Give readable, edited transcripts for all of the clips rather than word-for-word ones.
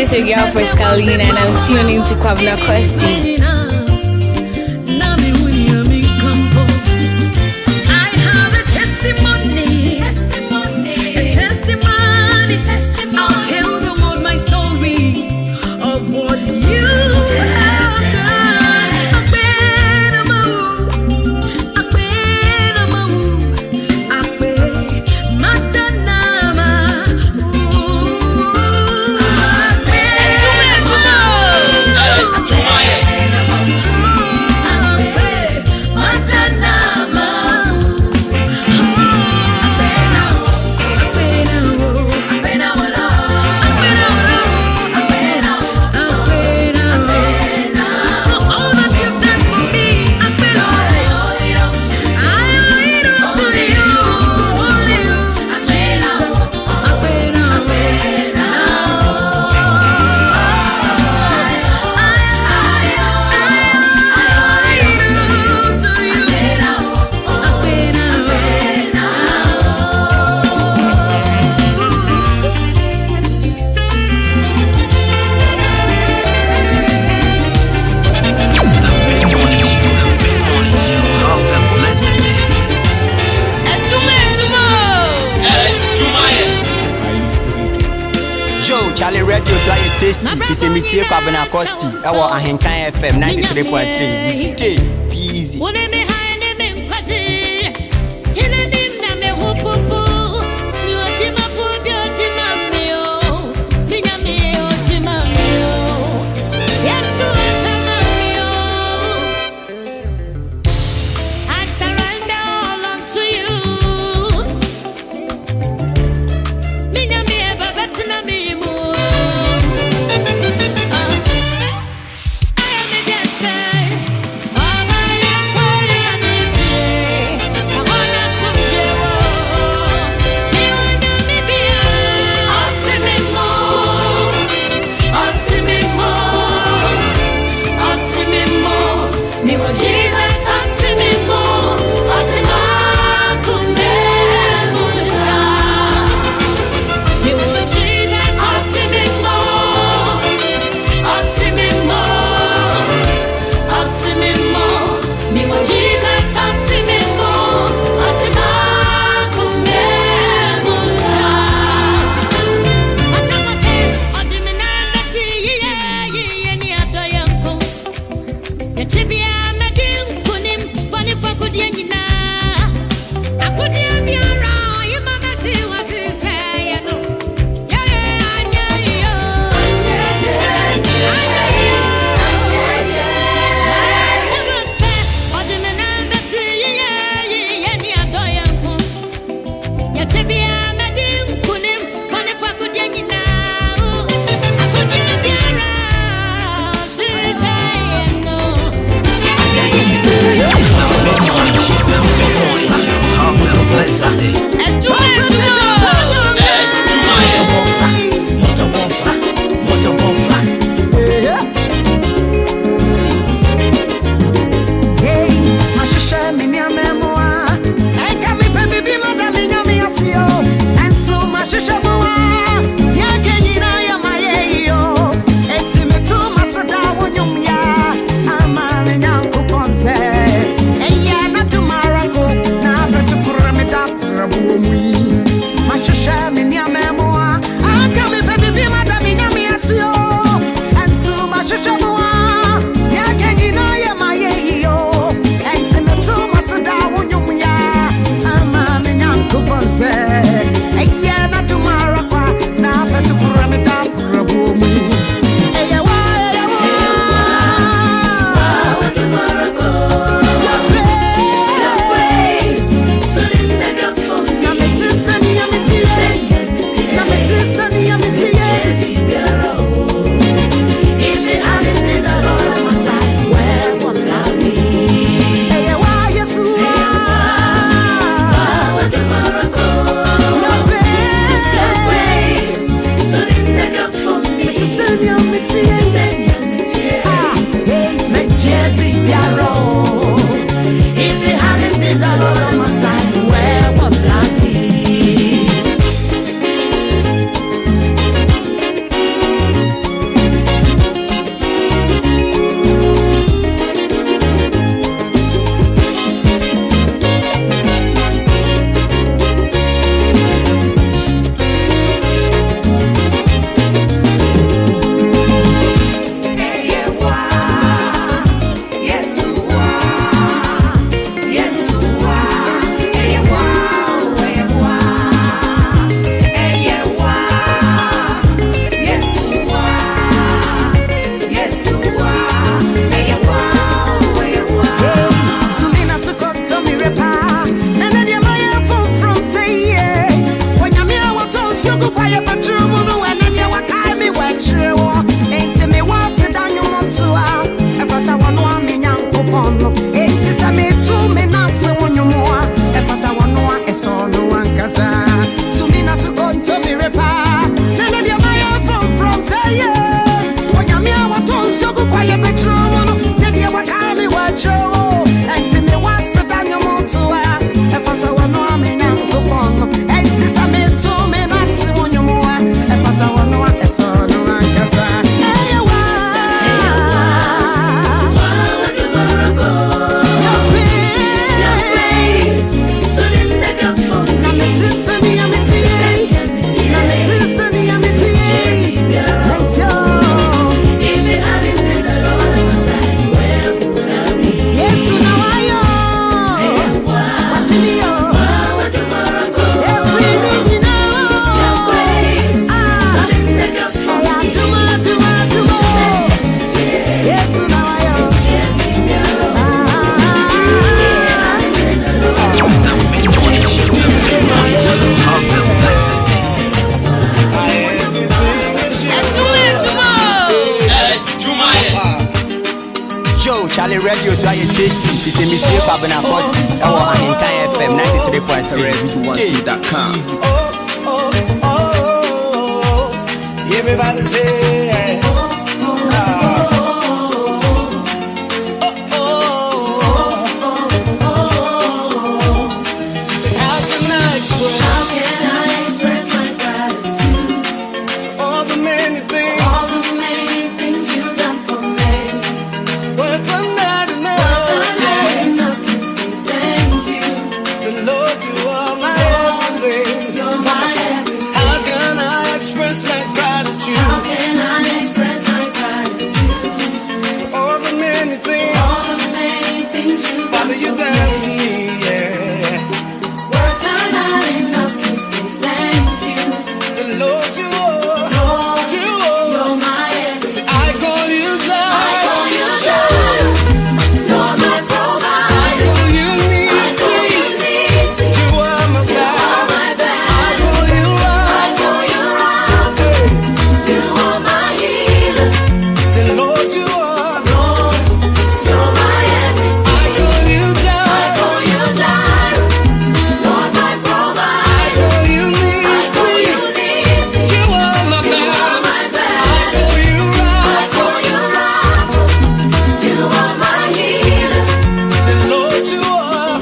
it's your girl Frescalina and I'm tuning to Kwabna Kwesti. Kwabna Kwesti, Ahenkan FM 93.3. Easy. sugar quiet but true and then you were carry what you ain't me was it down you want to if I want one young upon ain't this a me 2 minutes when you more if I want one is all no one casa so me not so going to be repair then you my from say yeah when you me want to sugar quiet but true then you were carry what you ain't me was it down you want to if I want one young upon ain't this a me 2 minutes when you more if I want one is all no one casa Charlie Radio, so I tasty. It's a meeting for an acoustic. Our Ahenkan FM 93.3. Rest212.com. Everybody say, how can I express my gratitude? All the many things you've done for me. Words are not enough to say thank you. The Lord, you are my everything. You're my everything. How can I express my gratitude? How can I express my gratitude? All the many things you've done, Father, you done for me, yeah. Words are not enough to say thank you. The Lord, you are, you're my everything. I call you Lord. You're my provider. I call you Nisi. You are my God. I call you Rock. You are my healer. Say, Lord, you are. You're my everything. I call you Jireh. Lord, my provider. I call you Nisi. You are my God. I call you Rock. You are my healer. Say, Lord, you are.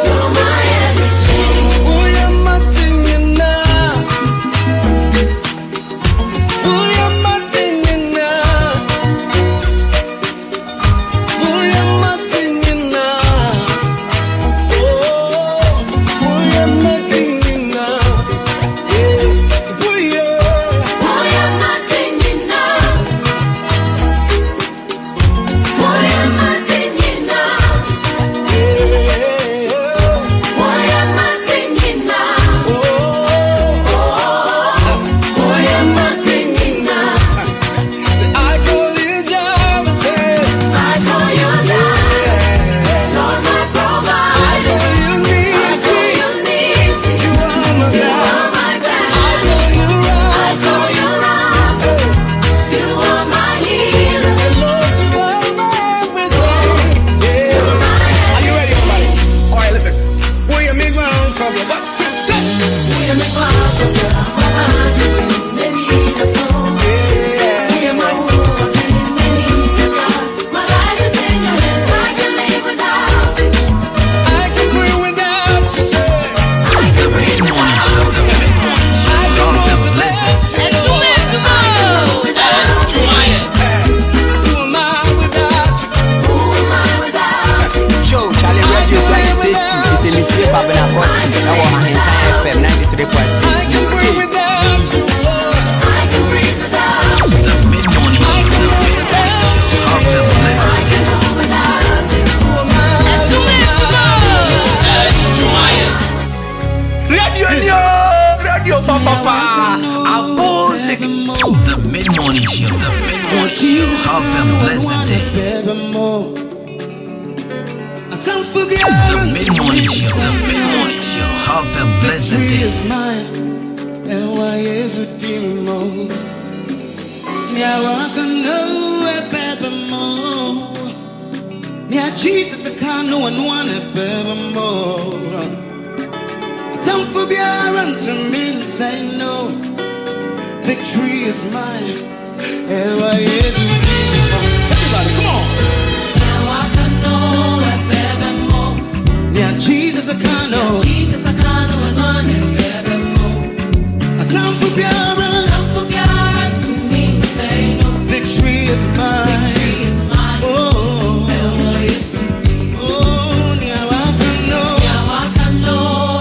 You're my everything. Oh, you're my thing and now. Oh, you're my thing and now. Oh, you're my thing and now. Oh, you're my thing and now. Yeah. So, oh, you're my thing and now. Oh, you're my thing and now. Yeah. Oh, you're my thing and now. Oh, you're my thing and now. Say, I call you Jireh, say. I call you Jireh. Lord, my provider. I call you Nisi. You are my God. I call you Rock. You are my healer. Say, Lord, you are my everything. Yeah. Are you ready, everybody? All right, listen. Will you make my own cover? What you say? Will you make my own cover? Maybe that's all. Yeah. Will you make my own cover? My life is in your hands. I can live without you. I can breathe without you, sir. I can breathe without you. I can live without you. Who am I without you? Who am I without you? Joe, Charlie Radio, so I tasty. It's a meeting for an acoustic. Our Ahenkan FM 93.3. I can breathe without you, Lord. I can breathe without you. The mid-morning show. I can live without you. Who am I Radio Papa. The mid-morning show. Have a pleasant day. I can't forget. The mid-morning show. Have a pleasant He day. is mine. Yesu dimo. Nya wakano ebebe mo. Nya Jesus akano anwane ebebe mo. Time for Biaran to me say no. Victory is mine. Ewa Yesu dimo. Everybody, come on. Nya wakano ebebe mo. Nya Jesus akano. Jesus akano anwane ebebe mo. Time for Biaran to me say no. Victory is mine. Victory is mine. Oh, Yesu dimo. Oh, nya wakano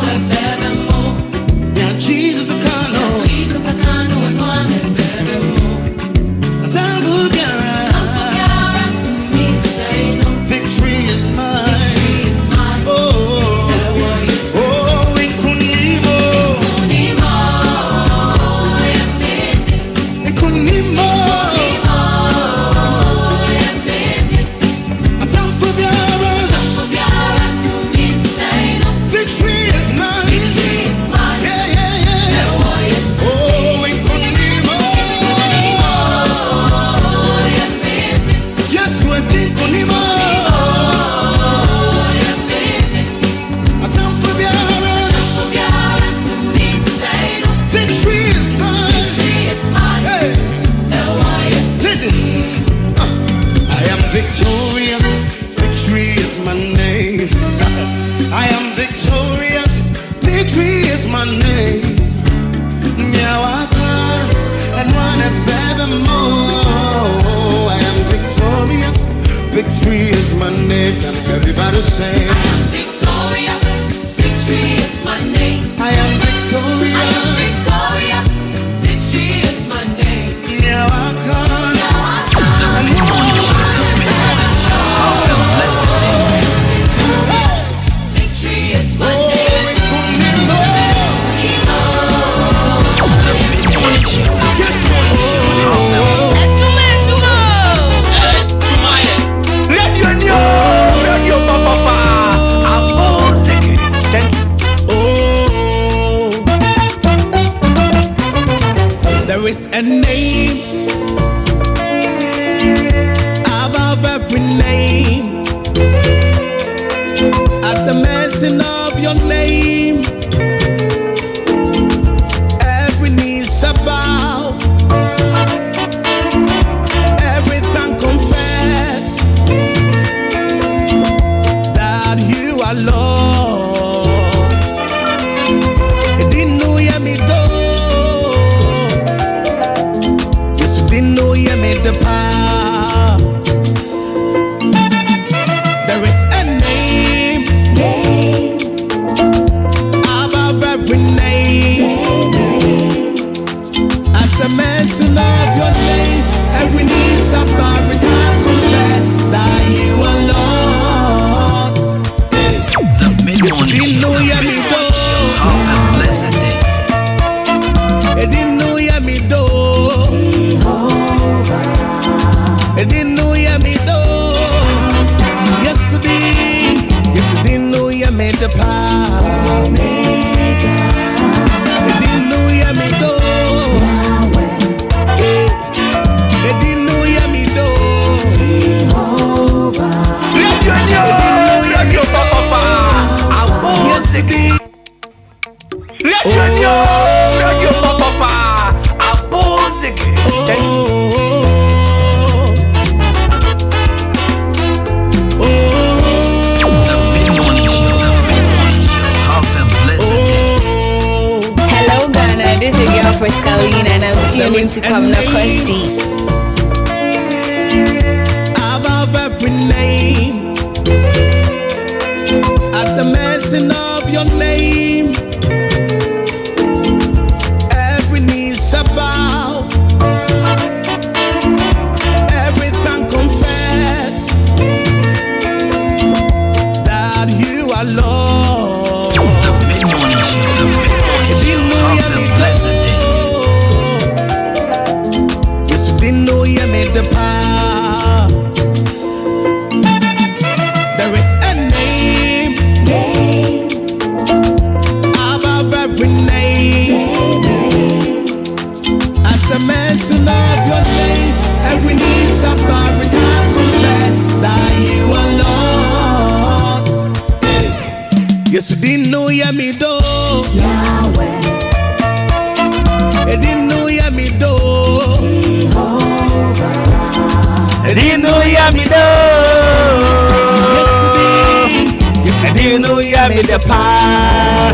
ebebe mo. Nya Jesus akano. Jesus akano anwane ebebe mo. Time for Biaran to me say no. Victory is mine. Victory is mine. Oh, Yesu. Oh, inkunimo. Inkunimo. Time for Biaran to me say no. Victory is mine. Victory is mine. Yeah, yeah, yeah. Oh, inkunimo. Yes, we're inkunimo. Time for Biaran to me say no. Victory is mine. Victory is mine. Hey. Listen. I am victorious. Victory is my name. I am victorious. Victory is my name. Nyawaka and one forevermore. I am victorious. Victory is my name. And everybody say, I am victorious. Victory is my name. I am victorious. I am victorious. Victory is my name. Nyawaka and victory is my name. Radio Papa, there is a name above every name. At the mention of your name, every knee shall bow, every tongue confess that you are Lord. You didn't know you made the power. There is a name above every name. At the mention of your name, every knee shall bow, every tongue confess that you are Lord. The mid-morning show shall have a blessed day. You didn't know you made the I didn't know you made the yesterday. Yes, you didn't know you made the power. I didn't know you made the I didn't know you made the Radio Papa, yesterday. Radio Papa, The mid-morning show have a blessed day. Hello Ghana, this is your girl Frescaline and I'm tuning to Kwabena Kwesti. Above every name, at the mention of your name, every knee shall bow, every tongue confess that you are Lord. The mid-morning show have a blessed day. Yes, you didn't know you made the power. There is a name yeah, me the pa.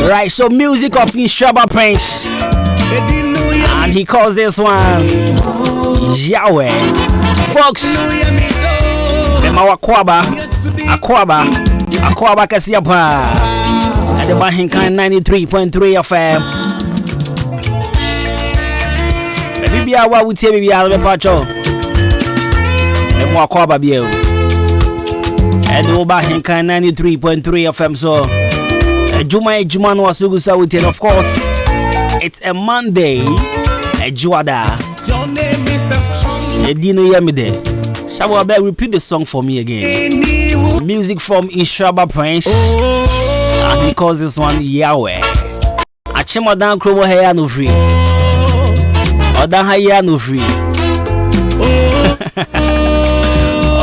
Right, so music of Inshaba Prince. And he calls this one Yahweh. Folks, Akwaba Kasiapa at the Ahenkan 93.3 FM. Maybe I would say maybe I'll be pacho. And more Akwaba Bio. At the Ahenkan 93.3 FM. So Adwuma no wasugusa with it. Of course, it's a Monday. Juada. Your name is strong. Dino Yamide. Shall I repeat the song for me again? Music from Inshaba Prince. And he calls this one Yahweh. Achima dan kromo heya no free. Odan haya no free.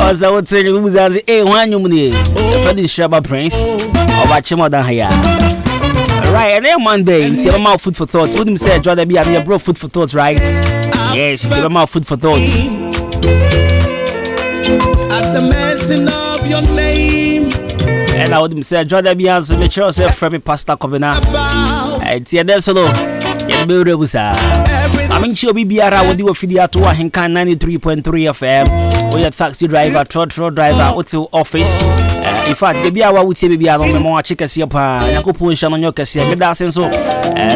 Oza wote ni muzazi wanyu mune. The friend Inshaba Prince. Oba achima dan haya. Right, and then Monday, you have my food for thought. Wouldn't say, John, be at your bro food for thought, right? Yes, you have my food for thought. At the mention of your name, and I would say, John, be answer, make sure yourself from me, Pastor Kovena. And see, there's hello. Yeah, be able to I mean, she'll be Biara, what do you feel to Ahenkan 93.3 FM? Or your taxi driver, trotro driver, or to office. In fact, baby, I would say, baby, I don't know more chicken see upon Yakupush on your cassia. That's so.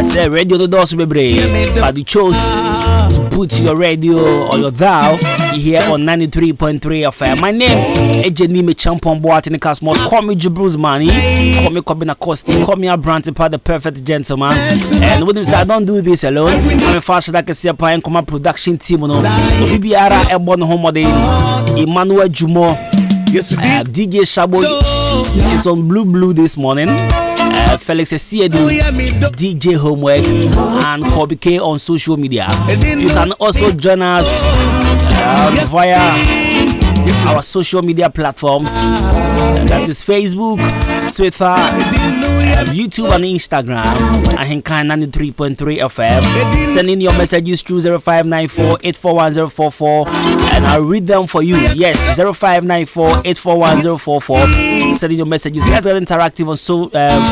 Say, radio the doors will be brave. But you chose to put your radio or your dial here on 93.3 FM. My name is Jenny Champon Boat in the Cosmos. Call me Jabru's Money. Call me Cobina Costi. Call me a Branty Part, the perfect gentleman. And with him, I don't do this alone. I'm a fast like a Siapa and Command production team. No, Bibiara, Ebon Homode, Emmanuel Jumo. DJ Shabo is on Blue this morning. Felix Siedu, DJ Homework, and Kobe K on social media. You can also join us via our social media platforms. That is Facebook, Twitter, YouTube, and Instagram. Ahenkan 93.3 FM. Send in your messages through 0594-841-044, and I'll read them for you. Yes, 0594-841-044. Send in your messages. Let's get interactive on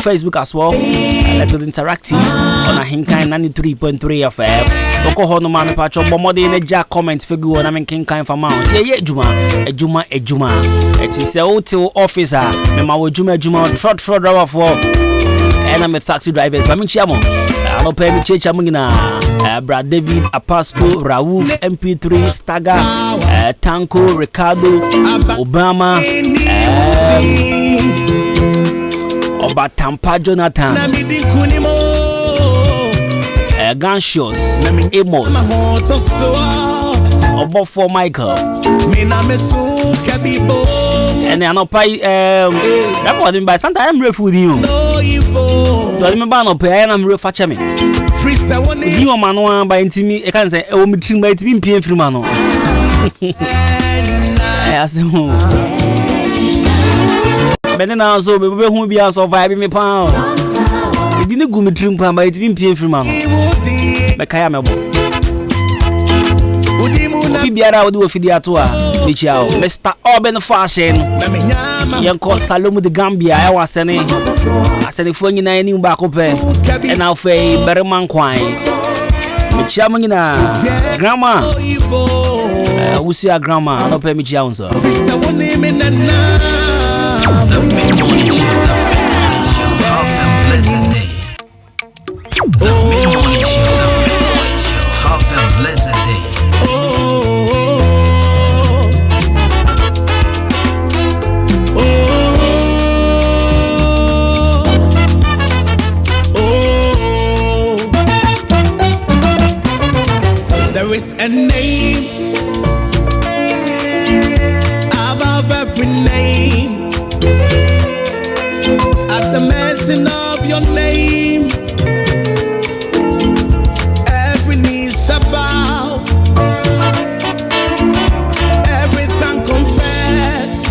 Facebook as well. Let's get interactive on Ahenkan 93.3 FM. Oko no man patcho bomode in a comment figure na men kinkan for mount. Yeah, Adwuma. It is a hotel officer. Me ma Adwuma trot driver for. And I'm a taxi driver. So I'm in Chiamo. I don't pay me checha mungina. Brad David, Apasco, Raouf, MP3, Staga, Tanko, Ricardo, Obama, Oba Tampa Jonathan, Ganshows, Amos, Oba for Michael. And I don't pay. That's what I mean by sometimes I'm real with you. Do I remember no pay? I'm real for me. You are man by me. I can't say, oh, me drink by it being paying for man. I say, but then I saw baby who be also vibing me pound. It didn't go me drink by it being paying for man. But I am a boy. Bibiara would do a video to Mr. Urban Fashion. Yanko Salomu the Gambia. I was saying, I said, if you need any back open, and I'll pay Berman Quine. Michamina, Grandma. We see a grandma. I don't pay me Jones. The mid-morning show. Have a pleasant day. The mid-morning show. Have a pleasant day. There is a name above every name. At the mention of your name, every knee shall bow, every tongue confess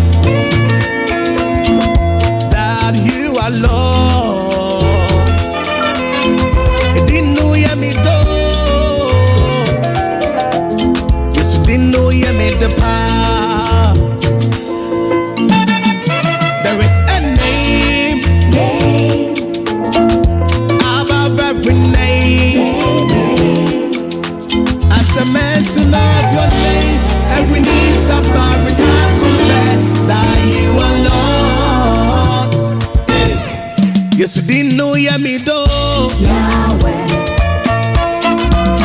that you are Lord. It didn't know you me do. Yes, you didn't know you made the power. didn't know ya me do. Yahweh.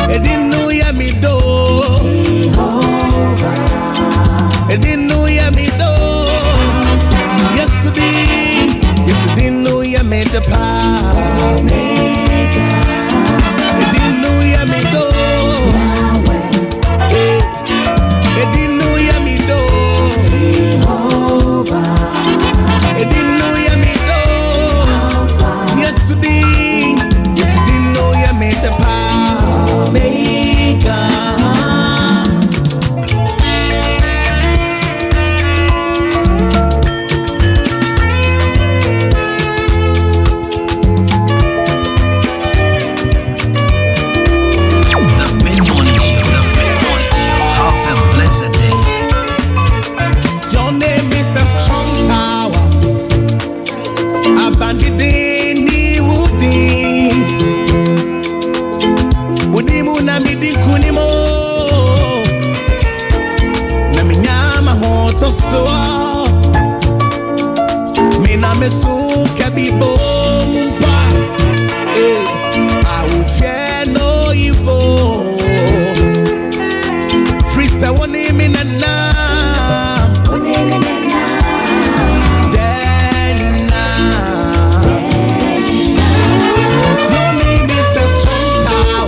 I didn't know ya me do. Jehovah. I didn't know ya me do. Yesterday, you didn't know ya made the power. Omega. I didn't know ya me do. Yahweh. I didn't know ya me do. Jehovah. I didn't know ya me do. Yesterday, you didn't know ya made the power. Omega. The mid-morning show. Have a blessed day. Your name is a strong tower. A bandit ni wudi. Wudi muna midi kunimo. Na minyama hoto soa. Mina mesu kabibo mpa. I will fear no evil. Frisa woni minana.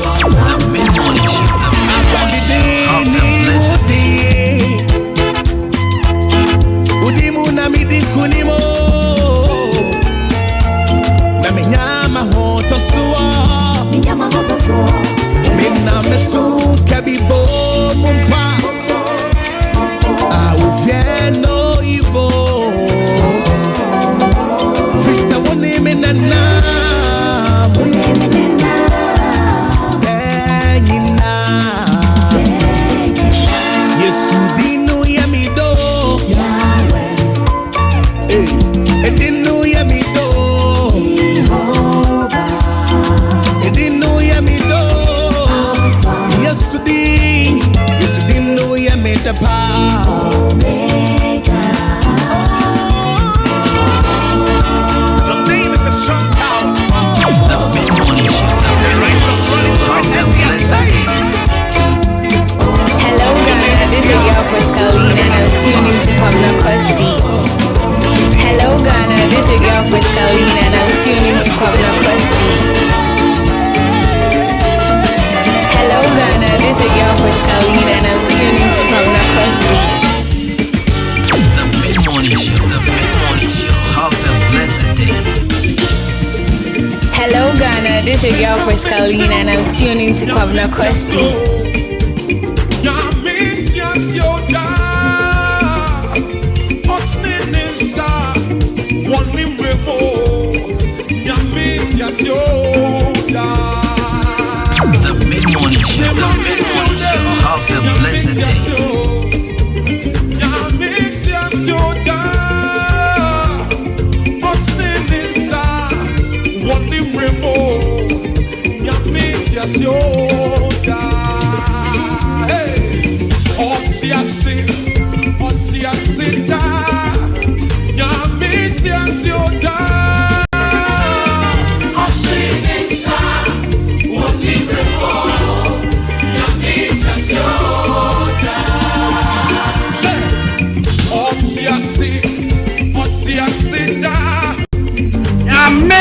The mid-morning show. Have a blessed day. Udimu na midi kunimo na minyama hoto suwa Minyama moto so. mina mesu kabibo mumpa I will fear no evil Frisa woni minana Benina Yesu dinu ya mido Yahweh. Edinu ya mido Jehovah. Edinu ya mido Yesu dinu ya meda pa Omega. The name is a strong tower The mid-morning show. Have a blessed day. Hello Ghana, this is your girl Pascaline and I'm tuning to Pablo Costi. Hello Ghana, this is your girl Pascaline and I'm tuning to Pablo Costi. Hello Ghana, this is your girl Pascaline and I'm tuning to Pablo Costi. The mid-morning show. Have a blessed day. Hello Ghana, this is your girl Pascaline and I'm tuning to Pablo Costi. The mid-morning show. Have a blessed day.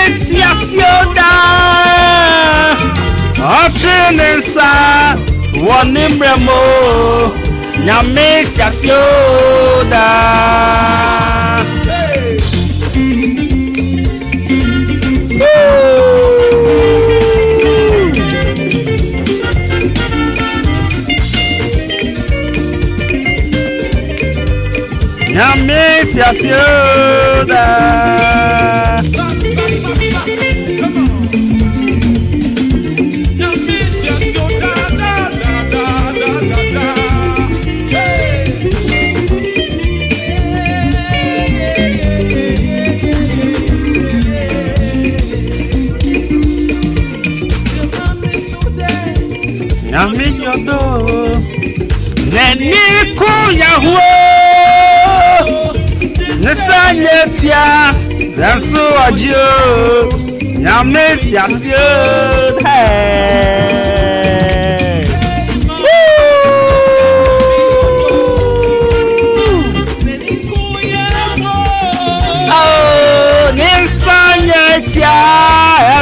Ametiasioda Oshinensa Wanimremo Nyametiasioda Nyametiasioda Nyamiyodo Neniku Yahweh Nesanyetia Zansu Ajo nyame tiasio Ninsanya tia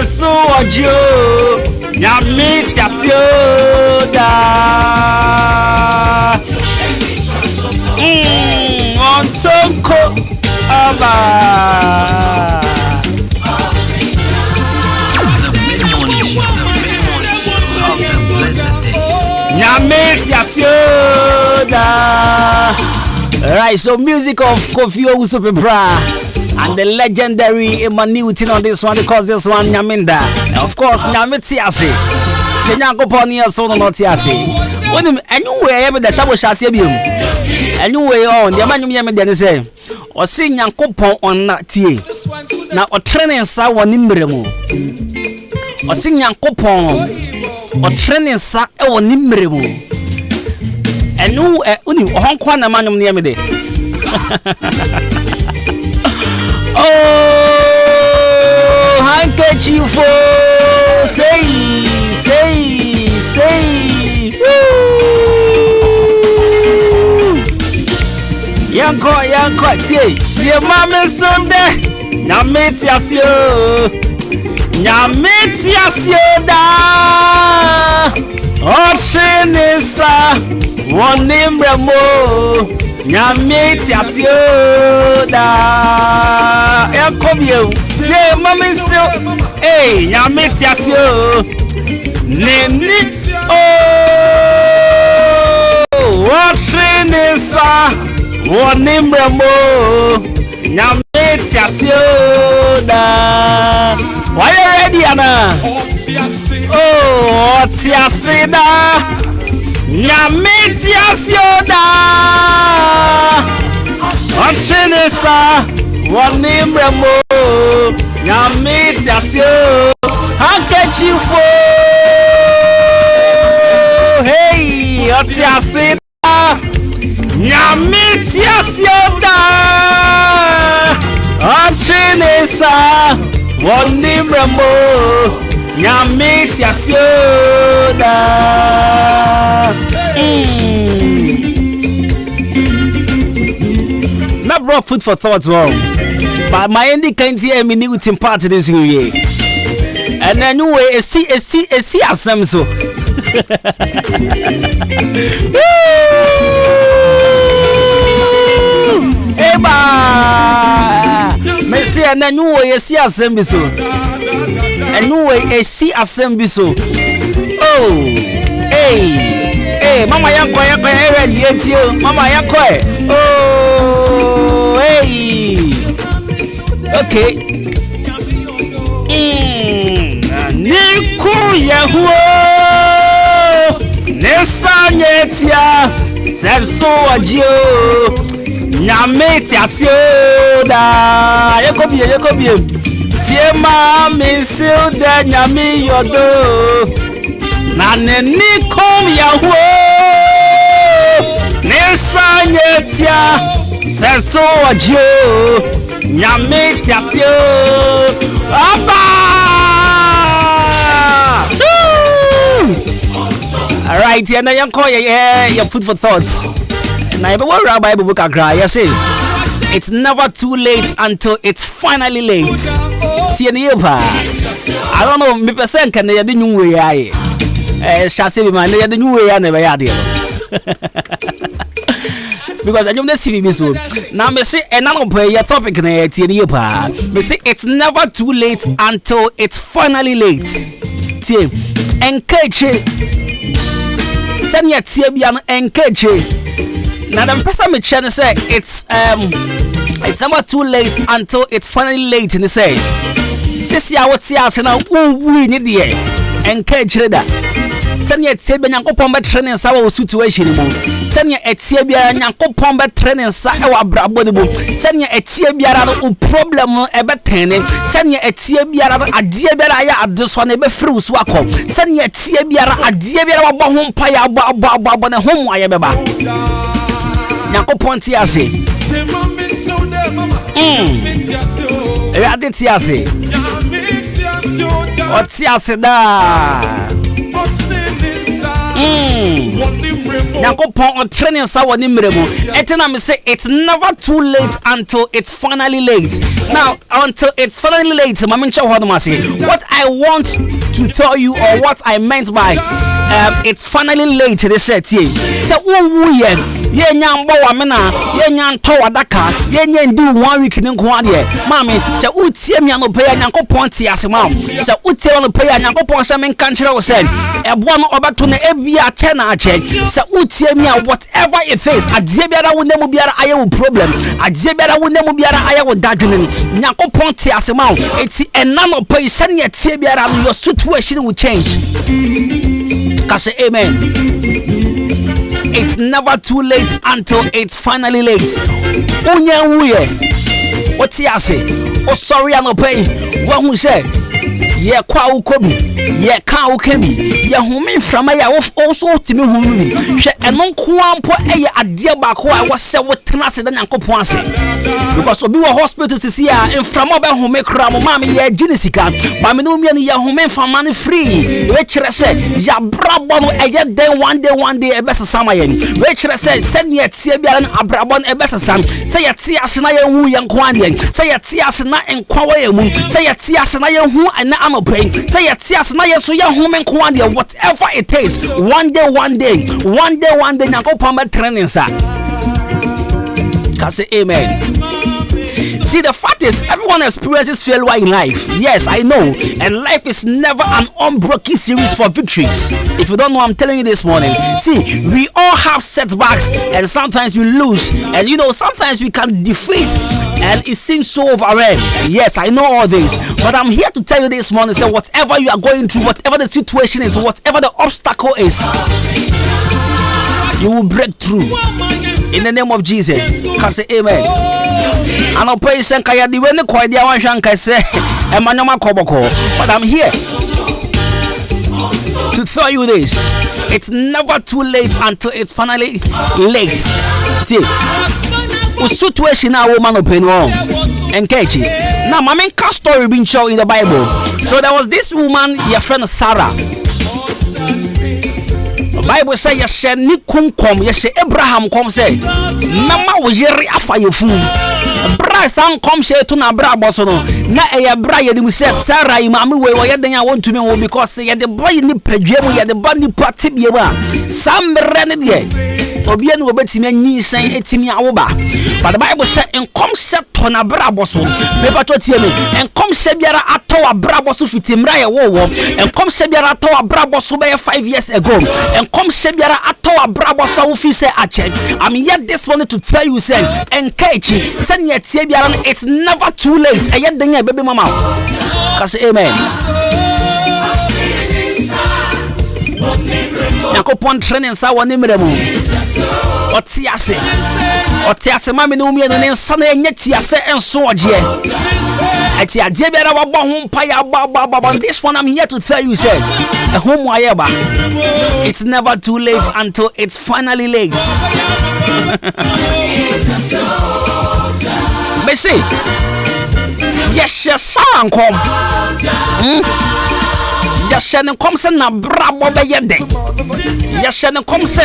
eso ojo nyame tiasio da ontonko aba nyame tiasio da. Right, so music of Kofi Owusu-Pepra and the legendary Emmanuel on this one, because this one Nyaminda. Of course, Nyamitiasi. The Nyankopon so no Tiasi. When anyway, the Shabo Shasibium. Anyway, on the Manu Yamin say, or sing Yankopon on that tea. Now, or training Sawa Nimbremo. Or sing Yankopon or training Sa or Nimbremo. And no, only Hong Kong man near me. Oh, handkerchief, say, Yanko, tie mama Sunday, Nyametiasio da, Oshenisa, one name Ramo. Nyametiasio da Yakobio Tie mama so eh Nyametiasio Neni oh Watrinisa Wonimbramo Nyametiasio da. Why you ready Anna? Oh Tiasi da Nyametiasio da Ochinisa Wanimbramo Nyametiasio handkerchief hey Otiasi da Nyametiasio da Ochinisa Wanimbramo Nyametiasio da. Not brought food for thought, well. But my ending can't hear me with him part of this year. And anyway, a see some so. Eba, me see and anyway, a see assembly so. Anyway, a see assembly so. Oh, hey, Mama Yanko, ready yet you, Mama Yanko. Oh, hey, okay. Niku Yahuo, Nesanyetia, Senso Ajio, Nyametiasio da, Yakobie, Tiema Misil da Nyami Yodo. Nane Niku Yahuo, Nesanyetia, Senso Ajio, Nyametiasio, Abba. All right, yeah, now you call your food for thoughts. Now, but what Rabbi book I cry, you see, it's never too late until it's finally late. I don't know, me percent can they do new way I shall say man, they the new way I never had it. Because I don't see me so. Now me say another prayer topic na me say it's never too late until it's finally late. Encourage send your TBN encourage. Now the person me channel say it's never too late until it's finally late in the say. Sisi ya wati ase na we need the encourage that. Send your TBN Yankopon be training sa wo situation mu. Send your TBN Yankopon be training sa e wa brabo de mu. Send your TBN no problem e be tene. Send your TBN no ade biara ya adeso na e be free so akọ. Send your TBN ade biara wa bo ho mpa ya bo na ho mu aye beba. Yankopon ti ase. E ade ti ase. Otiaseda. Yakopon training sawa ni mremo. Etina me say it's never too late until it's finally late. Now until it's finally late, mamincha hodumasi. What I want to tell you or what I meant by it's finally late they said ye. So ye nyambo wa mena, ye nyanto wadaka, ye nyendu 1 week nko ade. Mami, se utie mi anope ya Yakopon ti asema. Se utie anope ya Yakopon se men kan kire wo say ebo no obato na ebia che na ache. Se utie mi whatever it is, adie biara wo nemu biara aye wo problem. Adie biara wo nemu biara aye wo dadwene. Yakopon ti asema o. Eti enano pay se ne tie biara your situation will change. Say amen. It's never too late until it's finally late. Unya wuye. What ya say? Oh sorry I'm not paying. What who say? Ye kwa ukobi. Ye ka ukebi. Ye humi from ya also to me humi. She enon kwampo eye adia baako a wose wotenase dan yankopon ase. Because obi wo hospital sisi a inframo be humi kra mo ma me ye ginisika. Ba me no mia ye humi fama ne free. We kire se ya brabo no eye den one day e be sesama ye. We kire se send ye tie biara na abrabo no e be sesam. Se ye tie ase na ye hu ye nkwa ade. Se ye tie ase na nkwa wa ye mu. Se ye tie ase na ye hu ana anopay. Se ye tie ase na ye so ye hu me nkwa ade. Whatever it is, one day Yakopon be training sa. Can say amen. See, the fact is, everyone experiences failure in life. Yes, I know. And life is never an unbroken series for victories. If you don't know, I'm telling you this morning. See, we all have setbacks and sometimes we lose. And you know, sometimes we can defeat and it seems so overwhelming. Yes, I know all this. But I'm here to tell you this morning, so whatever you are going through, whatever the situation is, whatever the obstacle is, you will break through. In the name of Jesus. Can say amen. And I'll pray Sankaya the when the Kodia one shanka say Emanoma Koboko. But I'm here to tell you this. It's never too late until it's finally late. See, situation now woman open wrong. Engage. Now my main story being shown in the Bible. So there was this woman, your friend Sarah. Bible say yeshe ni kunkom yeshe Abraham kom say mama wo yeri afa yefu bra san kom she to na bra boso no na eya bra ye dem say Sarah imame we wo yeden ya won tumi wo because ye de boy ni padwam ye de ba ni pati bie ba samre ne de obi ene wo betimi anyi san etimi awoba but the Bible say enkom she to na bra boso me pato tie me enkom she biara ato wa bra boso fitimra ye wo enkom she biara ato wa bra boso be 5 years ago come Shebiara Atoa Brabo Saufi say Ache. I'm yet this morning to tell you, say, and Kachi, send yet Shebiaran, it's never too late. I yet the baby mama. Cause amen. Yakopon training sawa nimremu. Otiase. Otiase mami no mi no nsana nyetiase enso oje. Ati ade biara wabo ho paya ba. This one I'm here to tell you, say, home wayeba. It's never too late until it's finally late. Me say, yes, son come. Yashene kom se na brabo be yede. Yashene kom se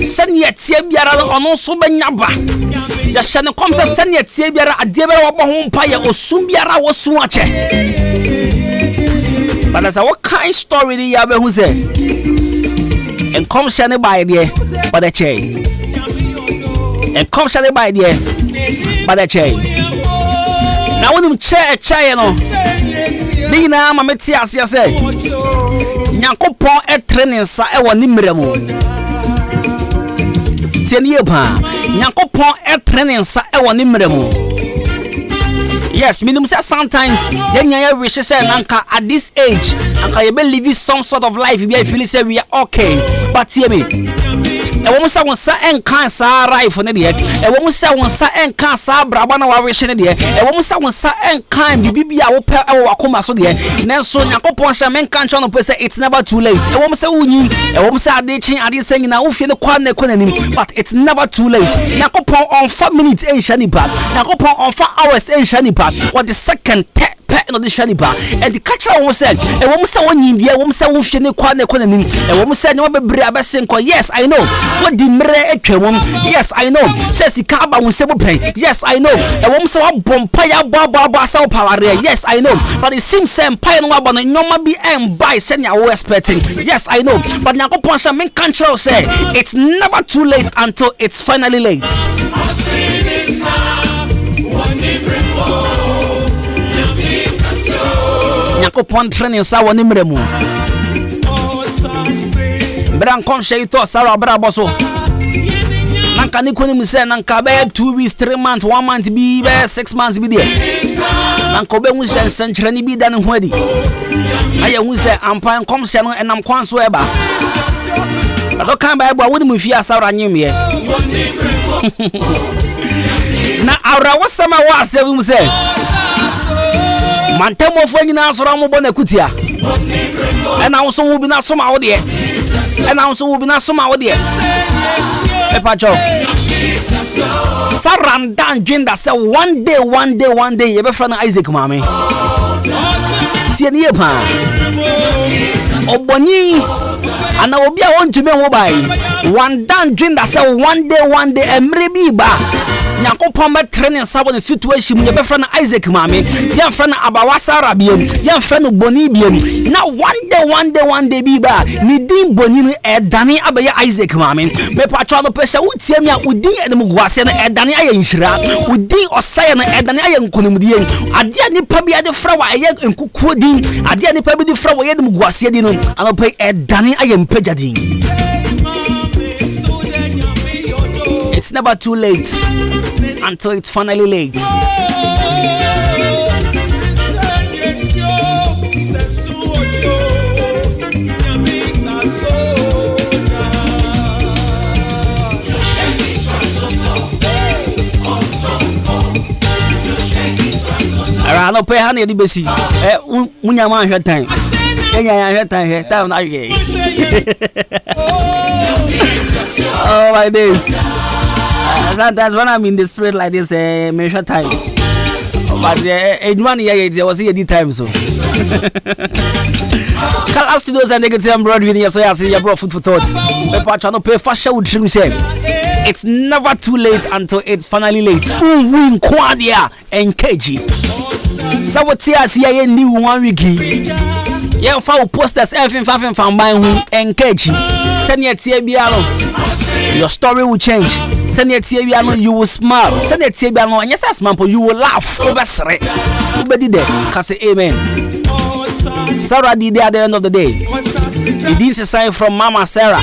sen yetie biara ono so benya ba. Yashene kom se sen yetie biara ade biara wo ho mpa ye osum biara wo su ache. But as what kind story the yabe hu se. And come se ne by there but the chain. And come se ne by there but the chain. Now when you che no Dina mameti asia say Yakopon training sa e woni mremu Tienie pa Yakopon training sa e woni mremu Yes, minimum say sometimes you wish say nanka at this age anka you be living some sort of life you be feel say we are okay but hear me e wo musa won sa enkan sa life ne de e wo musa won sa enkan sa braba na wa wish ne de e wo musa won sa enkan bibia wo pe e wo akoma so de nenso Yakopon sha men kan cho no pe say it's never too late e wo musa unyi e wo musa ade chin ade sanyi na wo fie ne kwa na nim but it's never too late Yakopon on 4 minutes en shani pa Yakopon on 4 hours en shani pa what the second pet no the shanipa and the catcher was said and one say one India one say one shiny kwana and one said no be abesenko. Yes I know what the mere etwem. Yes I know says the kaba won say pay. Yes I know and one say one bompaya baba saw power. Yes I know but it seems same pie no one no be buy send you expecting. Yes I know but Nyakopon say men control say it's never too late until it's finally late. Nyakopon training sa woni mremu bran kon shey to sara bra boso nanka ni koni muse nanka be 2 weeks 3 months 1 month bi be 6 months bi there nanka be muse sentre ni bi dan ho adi aye muse ampan kom hye no enam kwan so eba ato kan ba egba woni mu fi asara nyimye na awra wasama wa asebu muse mantemo fo nyina asoro mo bona kutia ena wo so wo bi na soma wo de ena wo so wo bi na soma wo de e pacho sarandan jinda say one day ye be friend Isaac mame tie ni pa oboni ana obi a won tume ho bai one dan jinda say one day emre bi ba Nyakopon be training sabo the situation ye be friend Isaac mame ye friend abawasa rabiem ye friend boni biem na one day bi ba ni din boni no edane abaye Isaac mame me patwa no pese wutie mi a udin edem guase no edane aye nhira udin osaye no edane aye nkonumdie ade ani pa bi ade fra wa aye nkukuo din ade ani pa bi di fra wa ye edem guase din no anope edane aye mpagsadin. It's never too late until it's finally late. I don't pay honey the besi. Unya man her time. Her time na ye. Oh like this. Sometimes when I'm in the spirit like this, measure time. But Adwuma here was here the time so. Call studios and negative broadway so I see your bro food for thought. Me pa channel pay for show dream say. It's never too late until it's finally late. Win kwadia NKG. So what here new 1 week. Yeah, for posters everything from my NKG. Send your TBR. Your story will change. Send your TBR, you will smile. Send your TBR, and yes, as mampo, you will laugh. Obesre. Obedi there. Can say amen. Sarah did there at the end of the day. It is a sign from Mama Sarah,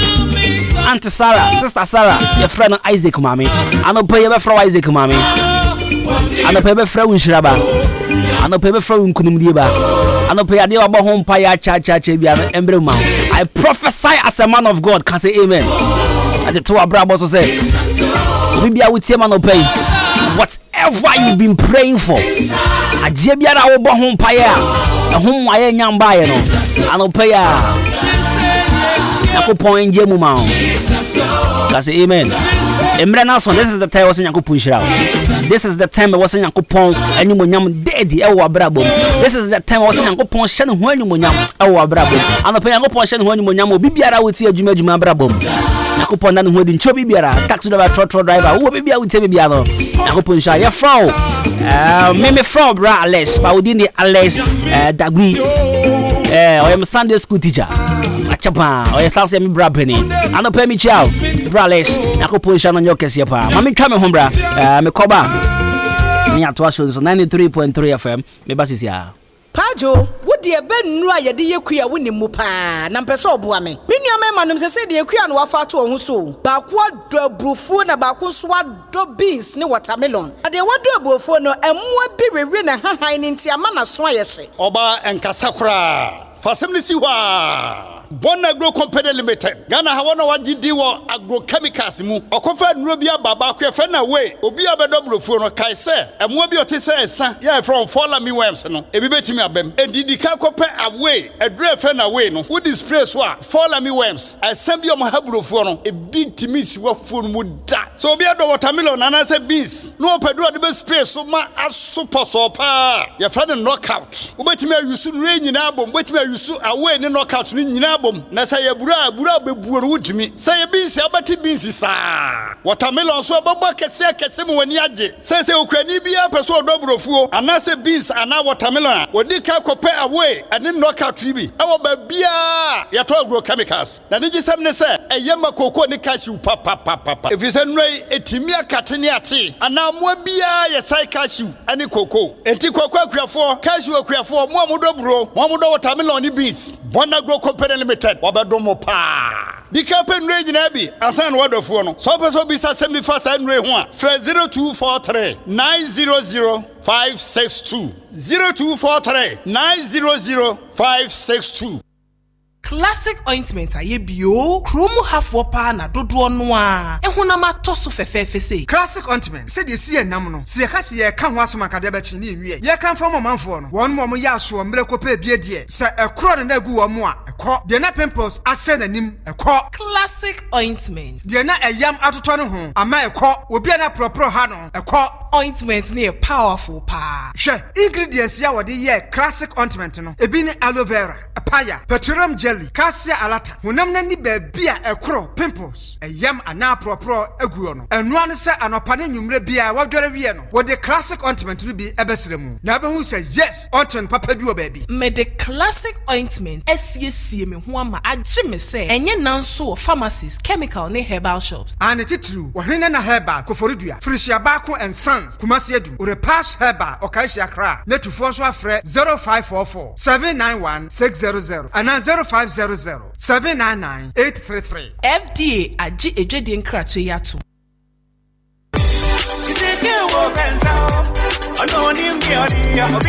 Auntie Sarah, Sister Sarah, your friend Isaac Mami. I don't pay ever from Isaac Mami. I don't pay ever from Shiraba. I don't pay ever from Kunumdiba. I don't pay a deal about home paya cha emblem. I prophesy as a man of God. Can say amen. And the two Abraham say, maybe I will tell man pay whatever you've been praying for. I jebiara obo home paya. A home I am buying. I don't pay Nyakopon njemu ma. Can say amen. This is the time was Nyakopon shira. This is the time was Nyakopon animonyam dedi e wo abrabom. This is the time was Nyakopon hye ne ho animonyam e wo abrabom. Anope Nyakopon hye ne ho animonyam obi biara woti adwuma abrabom. Nyakopon na ne ho di nchobi biara taxi driver trotro driver wo bibia woti bibia no. Nyakopon sha ye from me from bra Alex ba wodi ni Alex Dagui I am Sunday school teacher. Achapa o yes say me bra penny. Anope mi chiao bra Alex Nyakopon sha no nyokese pa. Ma me twa me ho bra me koba ni atwa so 93.3 FM me basisi a Pajo, wo de be nnu a ye de yekua wo nimu pa na mpese oboa me. Binua me manum se de yekua no wafa to ho so. Ba ko do abrufu na ba ko so ado beans ne watermelon. Ade wado abrufu no emmoa bi wewe na hahan ni ntia ma na so ayehye. Oba enkasa kora. Fasem ni si hwa. Bon Agro Company Limited. Ghana hawana wagidi wo agrochemicals mu. Okofa nnuro bia baba ko efe na we. Obi abedobrofo no kai se emmo bi otese esa. Yeah from follow me worms no. Ebi betimi abem. Endidi ka kope away. Edre efe na we no. Wo display so a follow me worms. Asem bi omo habrofo no. Ebi timi si wafo mu da. So be a watermelon and I say beans. No pedro the best spray so ma as super so pa. Your friend knockout. Wait me you soon rain in album. Wait me you soon away in knockout in album. Na say bura be buono with me. Say beans abati beans is watermelon so baba kese mu wani age. Say okwani bia person odobro fuo. And I say beans and now watermelon. Wodi ka kope away and then knockout tribi. Ewo ba bia ya to agro chemicals. Na niji sem ne say eyema koko ni cashew papa. If you say no etimi akate ni ate. Ana mo bia ya sai cashew ani koko. Enti koko akuafo, cashew akuafo, mo amodobro, mo amodo watermelon ni beans. Bona Agro Company Limited. Wabedomo pa. The campaign range na bi asan wadofo no. So person bi sa semi fast and re ho a. Fresh 0243 900 562 0243 900 562. Classic ointment aye bio kromu hafo pa na dodo no a ehunama toso fefefe sei. Classic ointment se de sie nam no se ka se ye ka ho asoma ka de ba chi ni nwie ye kan fa manfo no won mo ya so mre ko pa bie de se ekro de na gu wo mo a ekọ de na pimples ase na nim ekọ. Classic ointment de na eyam atoto no ho ama ekọ obi na propro ha no ekọ. Ointment ne powerful pa. Hwe ingredients ya wode ye classic ointment no ebi ne aloe vera, papaya, petroleum jelly, cassia alata. Honam na ni ba bia ekro pimples eyam ana propro aguo no. Enu an se anopane nwumre bia wadware wie no. Wode classic ointment no bi ebesere mu. Na be hu se yes, ointment papa bi obabi. Me the classic ointment esiesie me ho ama agye me se enye nanso pharmacies, chemical ne herbal shops. Ane titru wo hene na herbal koforidua. Frisia ba ko ensan Kumasi Edu, Urepash Heba, Okaishi Accra, Netufo so afre 0544 791 600 and 0500 799 833. FDA aji ejedi nkratu yatu.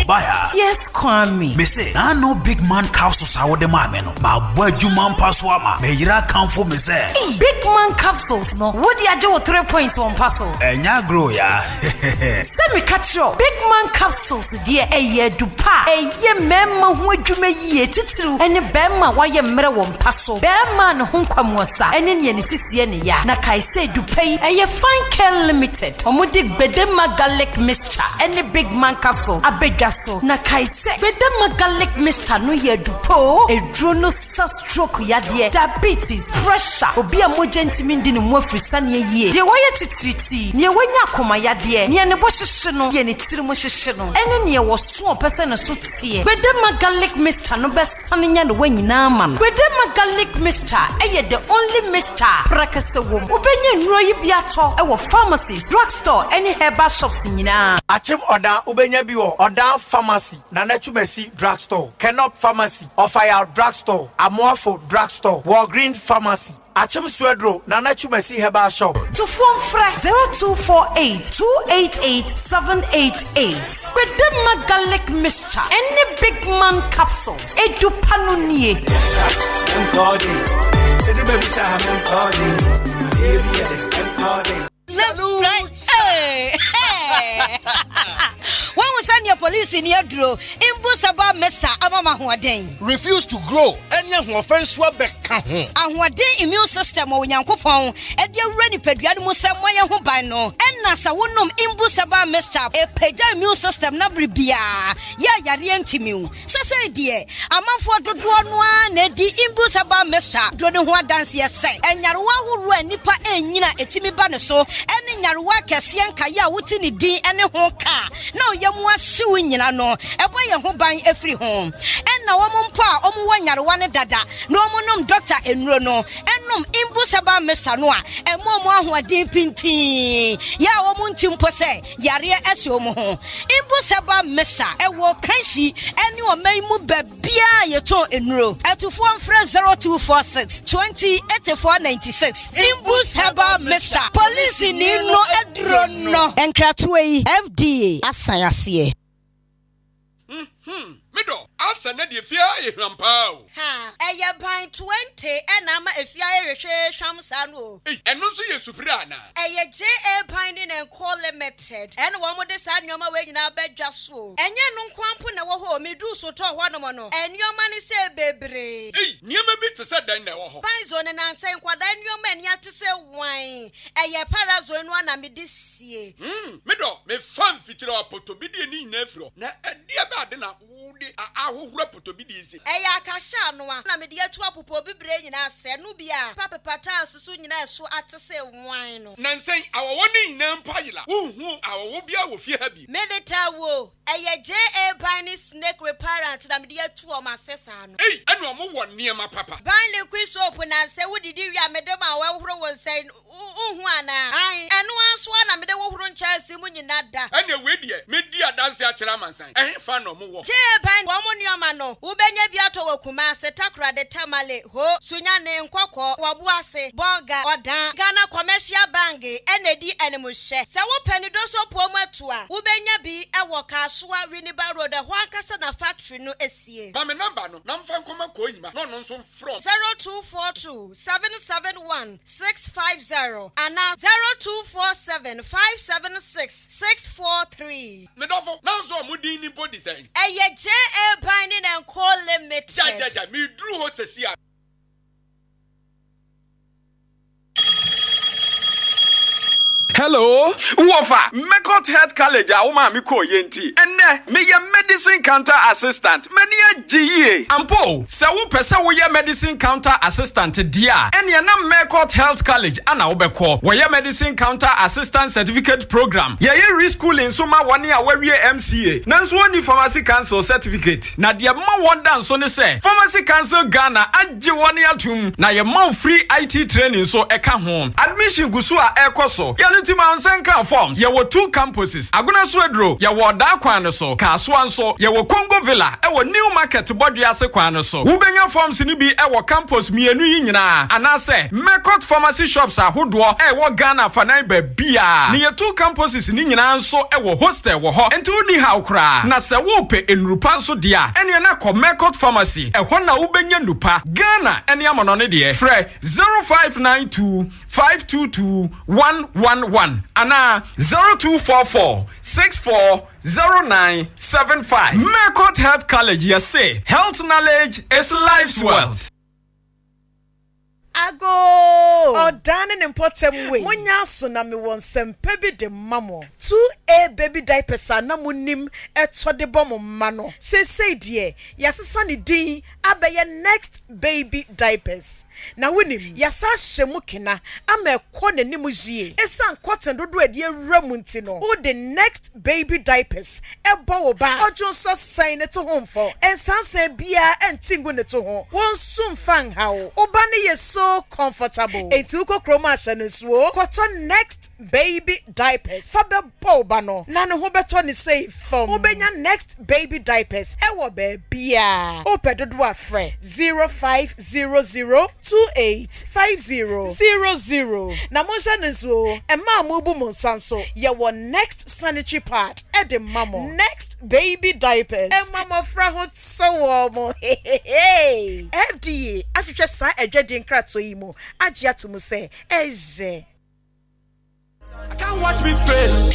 Baya. Yes, Kwame. Me say, I know big man capsules are the man. My boy, you man passwama. Me ira come for me say. Big man capsules, no. What do you do 3 points on puzzle? And ya grow ya. Send me catch you. Big man capsules, dear. A year do pa. A year memma who you may ye titru. And a bema why ye mera won puzzle. Bear man hunquamosa. And in Yenisi ya. Nakai say do pay. A ye fine care limited. Omudik bedema garlic mixture. And a big man capsules. A big gaso. Nakai say bedema garlic mixture no ye do po. A drono sa stroke ya dear. Diabetes, pressure. Obia mojentimin din mo frisani ye. De why titriti. Nye wenya koma ya dear. Nye ne boshishino. Ye ne tirimo shishino. Ene nye was so person a suit here. Bedema garlic mixture no best saninya no when na man. Bedema garlic mixture. Aye the only mixture. Prakase wom. Ubenye nro yibiato. Ewo pharmacies, drugstore, any herbal shops nyina. Achim oda ubenya biwo. Oda pharmacy. Nanachumesi drugstore. Kenop pharmacy. Ofaya drugstore. Amorpho drugstore. Walgreen pharmacy. Achim Swedro, Nanachumesi Herbal Shop. To phone fra 0248 288 788. Bedema garlic mixture. Any big man capsules. Edu panunie. When we send your police in your draw, Imbusaba Mesa Amama Huaden. Refuse to grow, and young offense swabek. And what day immune system or Yankopon, and your ready pediatric Musamaya Hubano, and Nasa Wunum Imbusaba Mesa, a peja immune system Nabribia, Ya Yarientimu. Sasa dear, a month for the one, Nedi Imbusaba Mesa, Dronua dance yes, and Yarua who ran Nipa and Nina Etimi Banaso, and in Yarua Cassian Kaya Wutini D and a home car. Now Yamwa suing no, a boy who buy every home. And now pa Omuan Yarwana Dada, no monum doctor and Rono, and num Imbusaba Mesanoa, and Momo who are deep pinti. Ya Omuntim Pose, Yaria Esiomo. Imbusaba Mesa, a walk Kanshi, and you may move Bia Yato in row. At to form fresh 0246 20 8496. Imbusaba Mesa, police in no Edrono, and Kratway FD, as I see. Middle. asa na de fia ehwampa o ha eye ban 20 ena ma efia ehwehwe hwamsa no eno so ye supira na eye JA Binding and Co Limited ena wo mo de sa nyoma we nyina badwa so enye no nkwampo na wo ho medu so to ho no mo no enyoma ne se bebre niema bi te se dan na wo ho banzo ne nansen kwada enyoma ania te se wan eye parazo enu ana me de sie medo me fan fitira apotobidie ni nyina afiro na ade ba ade na wo de ahohura apotobidie isi eye akasha no na me de atu apopo bebre nyina se no bia papepata susu nyina eso ate se wan no nansen awowo ni nyina mpayila wo awowo bia wo fie ha bi medeta wo eye JA Binding Snake Reparent na me de atu o ma sesa no enu omo wo niema papa ban liquid soap na se wodidi wi amede ma wa horo won sai uhu ana ai enu aso na me de wo horo nchasi mu nyina da ene we die me di adanse akira mansan fa no mo wo JA Binding wo mo nioma no wo benya bi ato wa kuma se takra de tamale ho sunya ne nkokọ wabu ase boga odan Ghana Commercial Bank enedi enemuhye se wo panido so po mu atua wo benya bi e wo Kasua Winneba Road ho ankasa na factory no esie ma me number no na mfa nkoma ko nyima no no nso from 0242 771 650 and 0247 576 643 me dofo na nso mo din ni body say eye JA Binding and Co Limited ja me dru ho sesia Hello, Wofa, Mekot Health College, Auma Miko Yenti, and me your medicine counter assistant, many a GE. Ampo, Sawu Pesa, we your medicine counter assistant, dear, and your name Mekot Health College, Anna Obeko, where your medicine counter assistant certificate program. Yeah, you school in Suma 1 year where we MCA, Nanswani Pharmacy Council certificate. Nadia Ma one dance on the say, Pharmacy Council Ghana, and Jiwania Tum, na your mouth free IT training so eka home. Admission Gusua Ekoso, Yalutima Senka forms, there were 2 campuses. Aguna Swedro, ya were Dakwan so, Kaswan so, ya were Congo Villa, our new market body as a so. Ubenya forms in be our campus, me and Nina. And I say, Mekot pharmacy shops are Hudwa, Ghana Fanaibe Bia. Near 2 campuses in Nina so, our hostel were hot, and 2 ni how cry. Nasa wope in Rupanso dia, and Yanako Mekot pharmacy, a Hona Ubenya Nupa, Ghana, and Yamanone Fre 0592 522 111. Ana 0244 640975. Mekot Health College, yes say, health knowledge is life's wealth. Ago Odane important way. Munya so na me won sempe bi de mamo. 2A baby diapers na munim eto de bom mano. Say die yasesa ne din abeye next baby diapers. Na wonim yasa hyemu kena ama ekọ nanim jie. Esan cotton dodo ade awramu nti no. O the next baby diapers ebo wo ba. Ojo so sign ne to home for. Ensanse bia entingu ne to ho. Won sum fan hawo. Oba ne yeso comfortable. Etuko chroma shanesuo. Cotton next baby diapers. Fabe boba no. Na ne ho beto ni safe form. Obenya next baby diapers. Ewo be bia. Opedodo afre 0500 285000. Na mo shanesuo. Ema amubu mo sanso. Ye wo next sanitary pad. Ede mamo. Next baby diapers. Ema mo fra hot so mo. Hey. FDA. Afitwe sa edwede nkrato yi mo. Ajia to mo say eje. I can't watch me fail.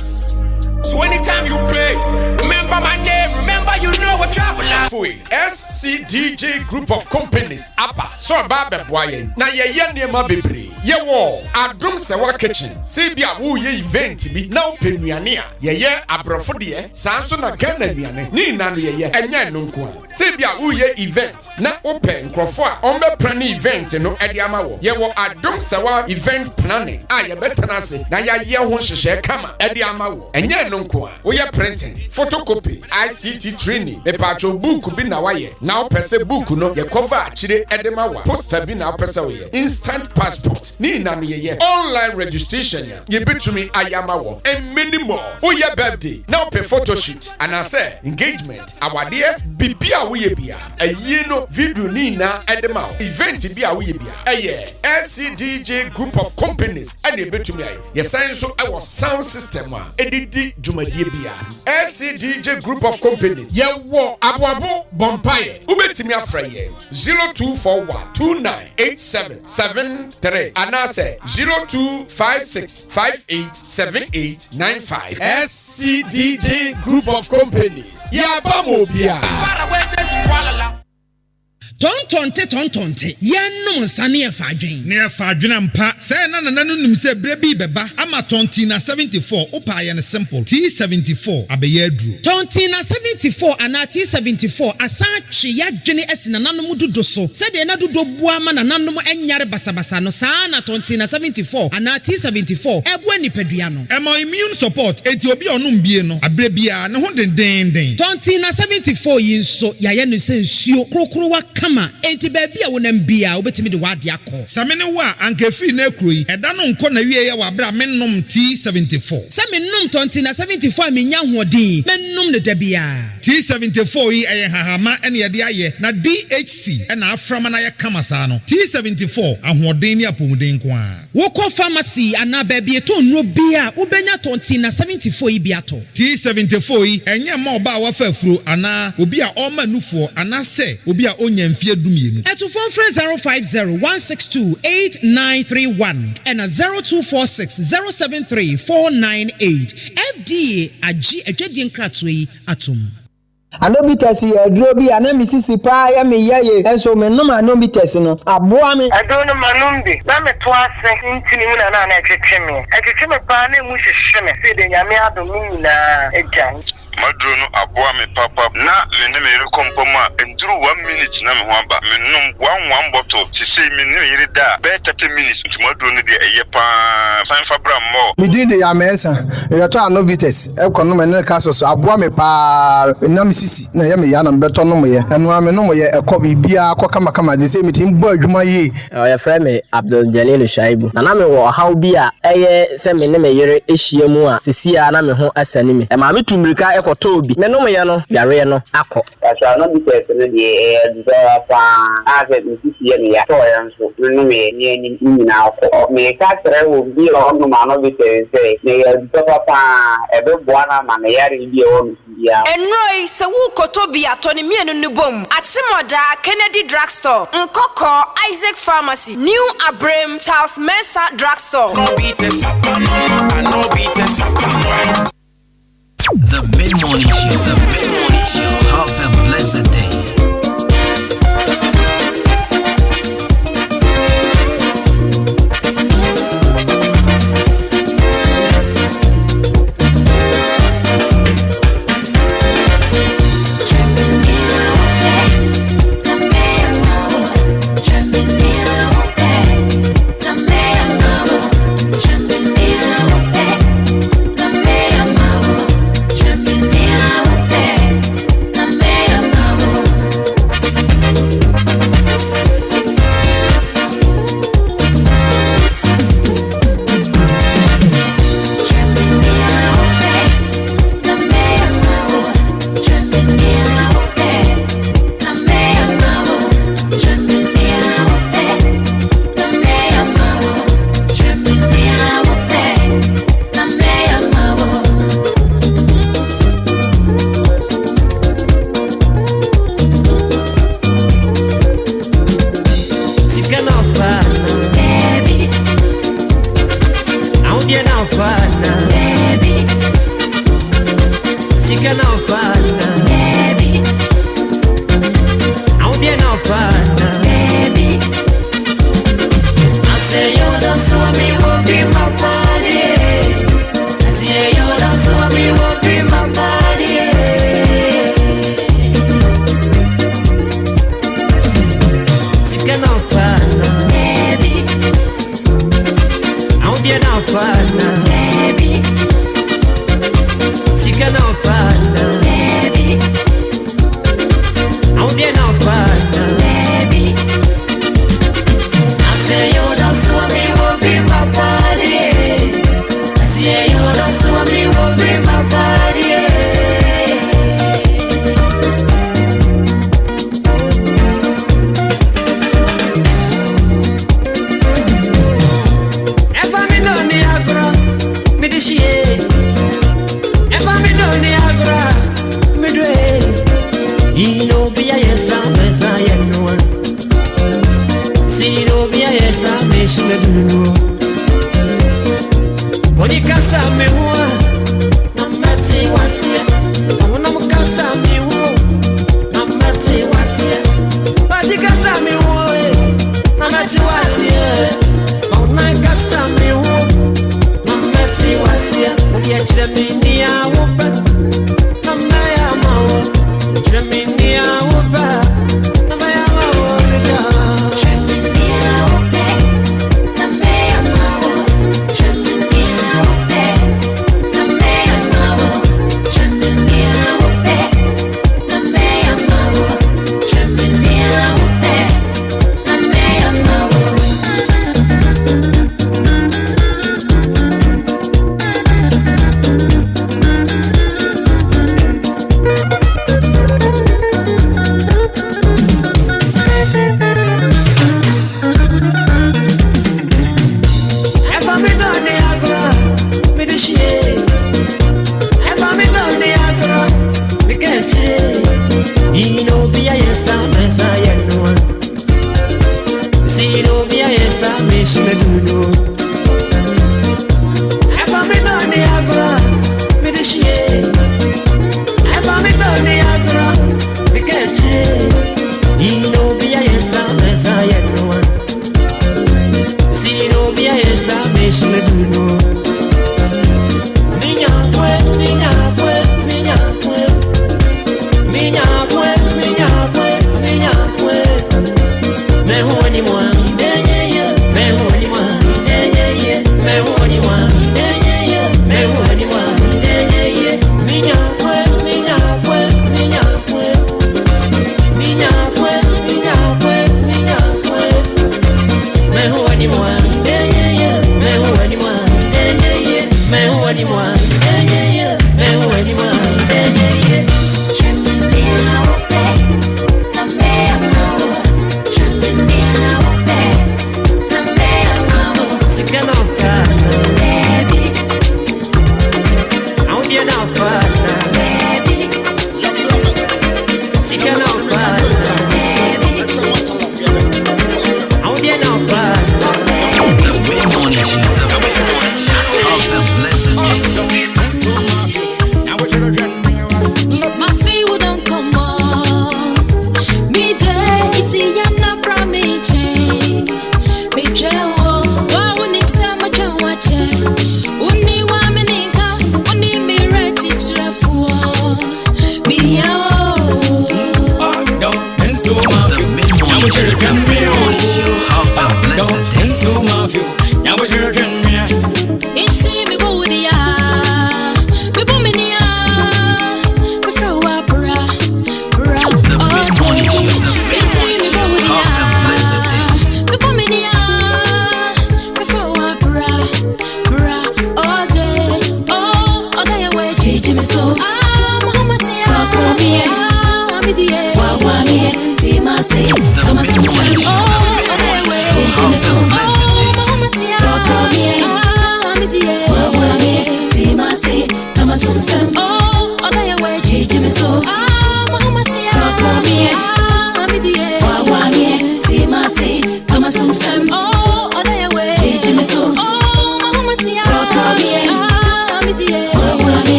So anytime you pray, remember my name, remember you know what travel life. SCDJ Group of Companies, Apa, so Baba Boyen, na ye niema bebre. Ye wo, Adwuma Sewa Kitchen, Sebia wo ye event bi, na openuania. Ye abrofo de, sanso na Ghana nuane. Ni na no ye, enya no nko. Sebia wo ye event, na open nkrofo a ombe plan event no ede ama wo. Ye wo Adwuma Sewa event planning. Ye betena se, na ye ho hwehwe kama ede ama wo. Enya no nko. We are printing, photocopy, ICT training. The patcho book bi na waye. Now pese book no ye cover chire edema wa. Poster bi na pese we. Instant passport. Ni na no ye. Online registration ya. Ye betumi ayama wo. And many more. We your birthday. Now pe photo shoot. And I say engagement. Awade bibia we ye bia. Eye no video ni na edema. Event bia we ye bia. Eye SCDJ Group of Companies. And ye betumi ay. Ye sign so our sound system wa. Edidi SCDJ Group of Companies Yewo Abuabu Bompaye. Ubetimi afraye 0241298773 anase 0256587895 SCDJ Group of Companies. Yabamobia. Tontonte yenum nsane e fadwen ne e fadwen mpa say na nanum se brebi beba ama tonti na 74 upa ye ne simple T74 abeye aduru tonti na 74 ana T74 asa twe ya dwene esi na nanum dodo so se de na dodo bua ma na nanum enyare basabasa no saa na tonti na 74 ana T74 ebu anipadua no emo immune support enti obi onum bie no abrebia ne ho denden tonti na 74 yinso ya ye no se nsuo krokro wa ma enti baby a wonam bia obetimi de wade akọ samene wa ankefi na ekroyi eda no nko na wie ye wa bra mennom T74 samennom tonti na 74 menya hoɔden mennom ne dabia T74 yi eye hahama ene ye de aye na DHC ena aframa na ye kama saa no T74 ahoɔden ne apomuden ko a wokɔ pharmacy ana baby eto nro bia ubenya tonti na 74 yi bia to T74 yi enye ma oba wa fa afuro ana obi a ɔma nufoɔ ana se obi a onya mfie dumienu eto phone 05016288931 and 0246073498 FDA agi adwadi nkratoi atom Anobites ye duro bi ana misisi pa ya me yeye enso me no anobites no aboa me adono manumbi na me to ase ntini mu na na etwetwe me pa na mu hwehwe me se de nyame adom nyina ejan maduro no aboa me papa na me ne me rekompoma enduru 1 minute na me ho aba me nom 1 bottle ti sei me ne yire da be 30 minutes nti maduro no de eye pa san fabra mo me di de ya mesa e to anobites e kono me ne ka so aboa me pa na me sisi na ya me ya na beto no mo ye enu ame no mo ye ekọ bibia akọ kama de sei me tim bo adwuma yi ya frɛ me Abdul Jalil Shaibu na me wo haw bi a eye se me ne me yire ehia mu a sisi a na me ho asani me e ma me tumrika Tobi menom ye no yare no akọ asa no bi tese no de do pa ase mi sisi ye ne ya to ya nso no me ni ni nyina akọ me ka tere wo bi o no ma no bi tese ne ya do pa e be boa na ma ne yare bi o no ya enroi se wu kotobi atoni mienu ni bom atimoda Kennedy Drugstore Nkoko Isaac Pharmacy New Abrem Charles Mensah Drugstore The Mid-Morning Show, have a blessed day.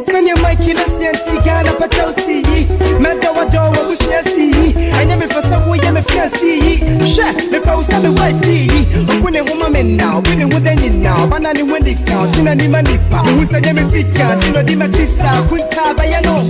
Send your mic in a CNT Ghana, but you'll see. Meda wa do wa bushia see. I never some way I'm a fiancé. Share, the post of the wife. I'm winning woman now, winning with any now. Banana when they count, in any money. Who said I'm a sick cat, in a dimachisa, Kunta, Bayano.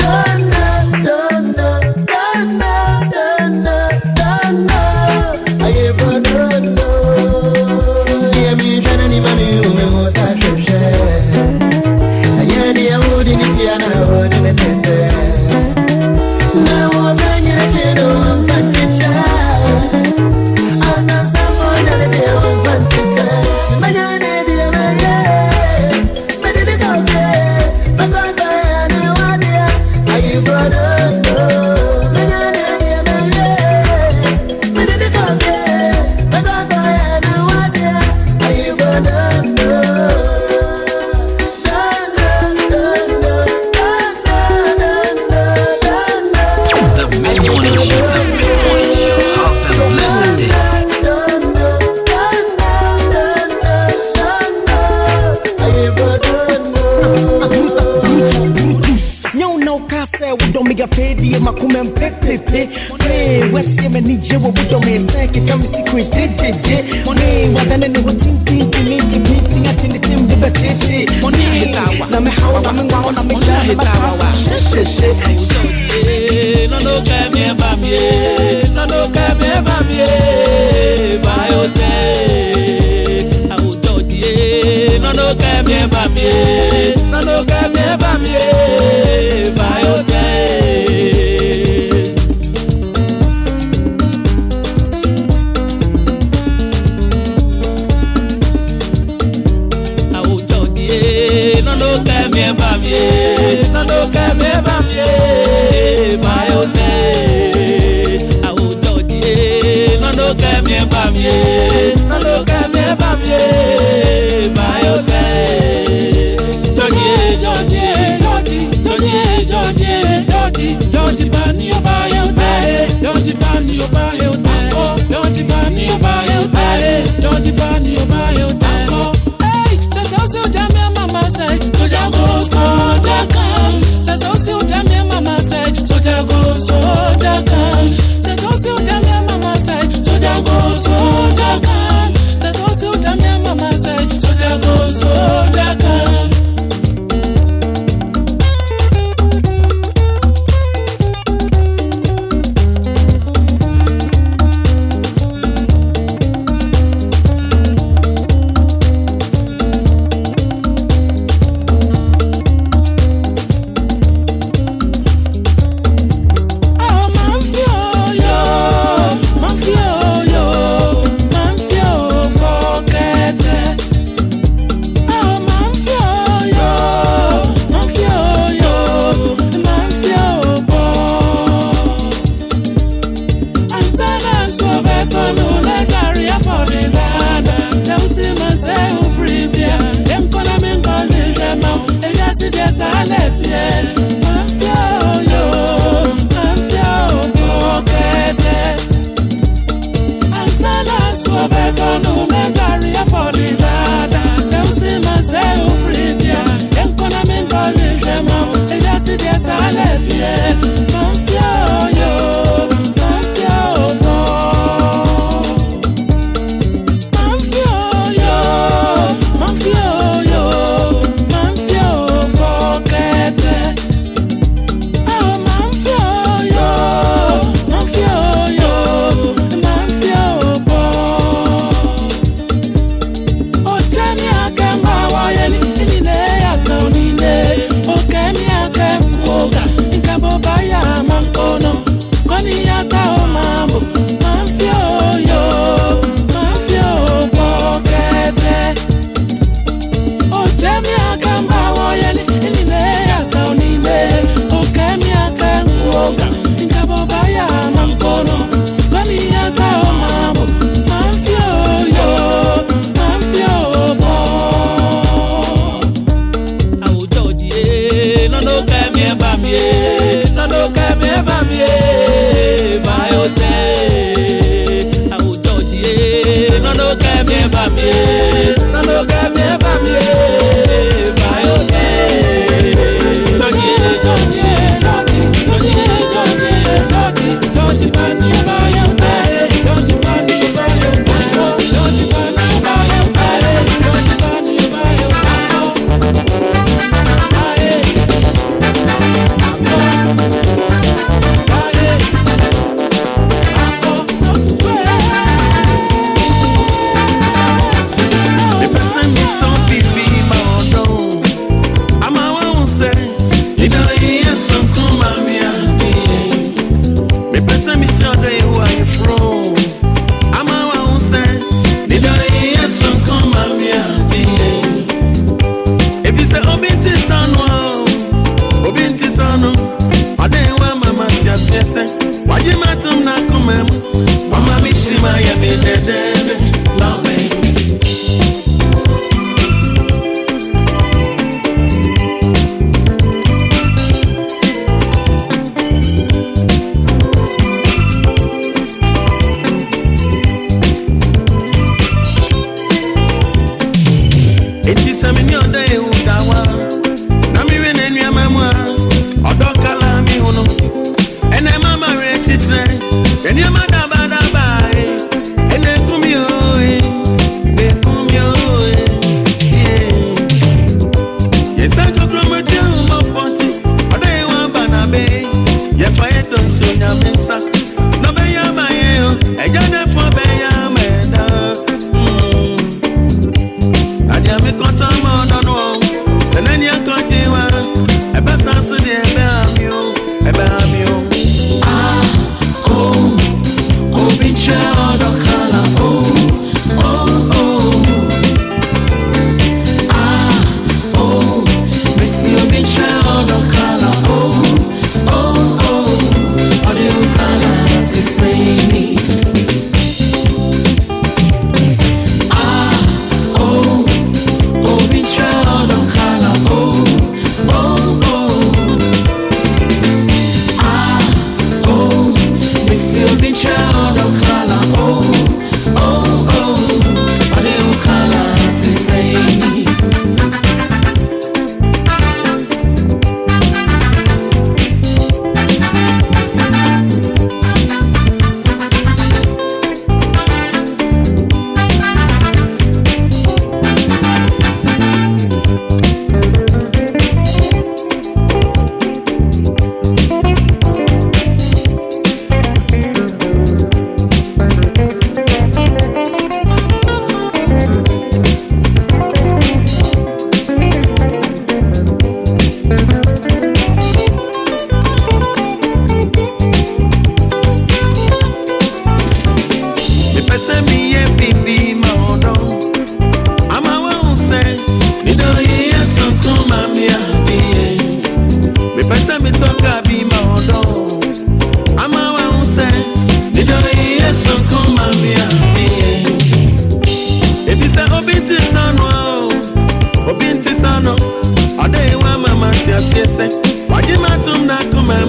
say, why you not to knock on my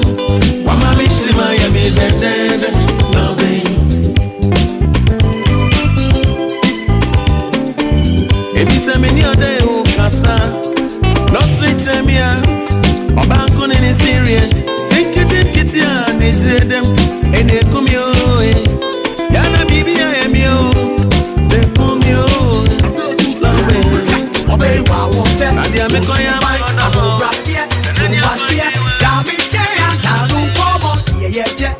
mama see my yummy dead no way. If you say many other who casa, no street remia, or bank on any serious, sink it in kitty and they trade them, and they come your way. Yana bibi I am you, they come your obey wa wo fe na dia me ko ya ma na ho brasia brasia da mi che ya na du pomo ye je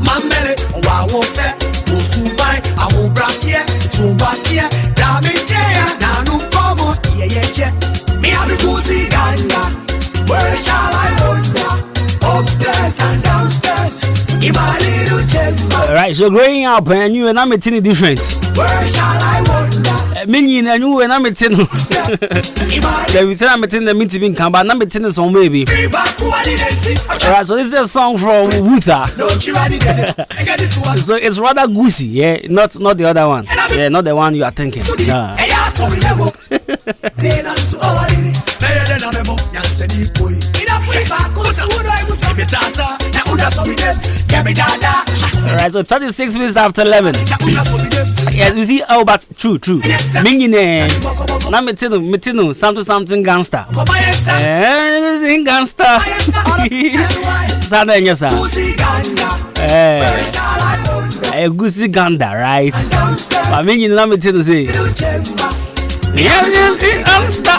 mamele wa wo fe osubai awu brasia tu brasia da mi che ya na du pomo ye je me have kuzi ganga where shall I wander upstairs and downstairs in my little chamber. All right, so growing up and you and I'm eating different. Where shall I wander? Many and you and I'm eating. We said I'm eating the meat being come, but I'm eating the song baby. Alright, so this is a song from Wutha. So it's rather goosey, yeah, not the other one. Yeah, not the one you are thinking. Yeah. Alright, so 36 minutes after 11. Yeah, you see, oh, but true. Mingine, na metino, something gangster. Gangster. Sada nyasa. Gusi ganda, right? But mingine na metino say. Yes, gangster.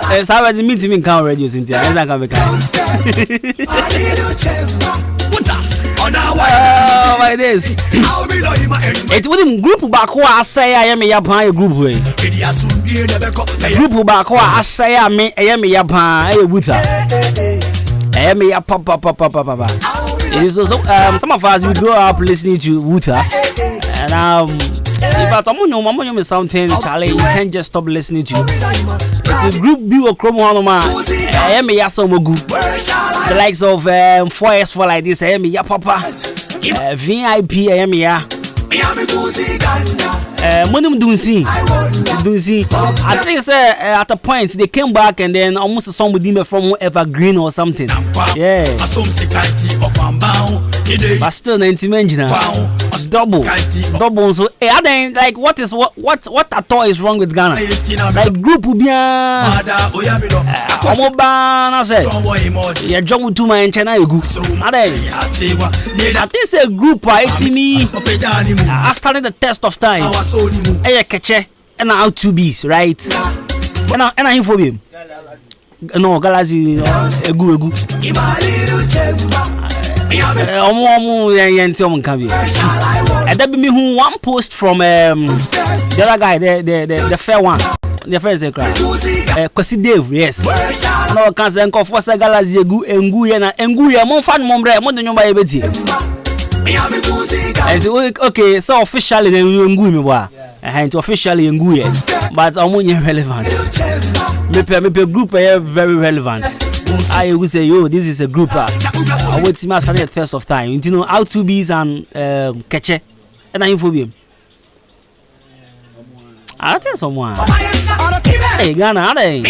It's how the meeting in count radio since I can be kind. Oh my days. It wouldn't group back who I say I am a Yapan group way. Group back who I say I am a Yapan with her. I am a papa. It is also some of us we grow up listening to Wutha. And if I don't know something, Charlie, you can't just stop listening to it. It's a group view of Chrome Honoma. I am a Yasomogu. The likes of 4S for like this, I am a Papa. VIP, I am a Monum Dunsi. I think at a point they came back and then almost a song with him from Evergreen or something. Yeah. But still 90 men double. So I think like what at all is wrong with Ghana? Like group will be I jump with 2 man China you go. I think it's a group I started the test of time. I catch and out to bees, right? And I for him. No, Galazi egu. And that be me who one post from the other guy, the fair one. The first cry. Kwasi Dave, yes. No cancer and for Galazi egu ya mon fan mombre mo de nyomba ebeti. Okay, so officially then we ngui me wa. Officially ngui, but omunye relevant. Me group very relevant. I will say, yo, this is a group. I wait to master at first of time. You know, out to bees and catch and I info. I'll tell someone. Hey, Ghana, hey.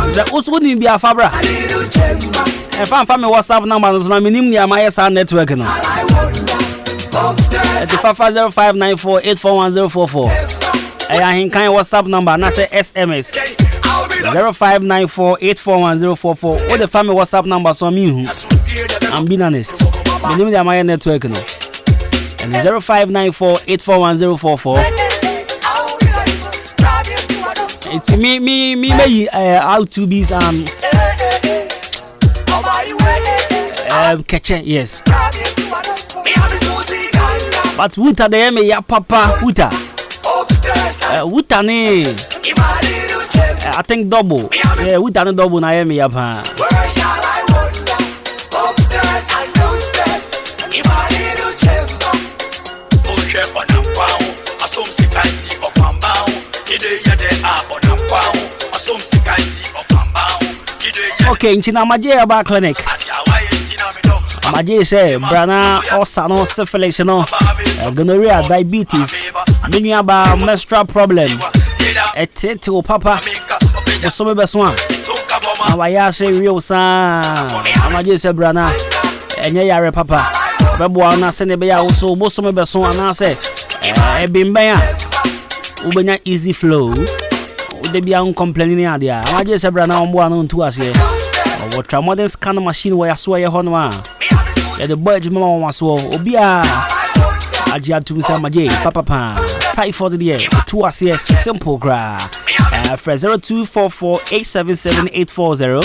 That also wouldn't be a Fabra. If I'm family WhatsApp number, so I'm in the MISR network. No. At the 50594841044. Ahenkan WhatsApp number, and I say SMS 0594841044. What the family WhatsApp number? So me, I'm being honest. The name of my network, no. And 0594841044. It's me out to be some catch it, yes. But Wuta the me ya papa Wuta. Wuta ne I think double. Yeah, Wuta ne double na me ya pa. Okay, ntina maje aba clinic. Maje say brana osano syphilis no gonorrhea diabetes many about menstrual problem etete o papa so me beso a awaya se real sa amaje se brana enye yare papa beboa na se ne be ya wo so bo so me beso ana se ebimben a ubenya easy flow de bia un complaining adia amaje se brana ombo anu ntu ase o tra modern scan machine wo ya so ye ho no a the boy jima wa so obi a aji atum se amaje papa typhoid there to ase simple gra for 0244877840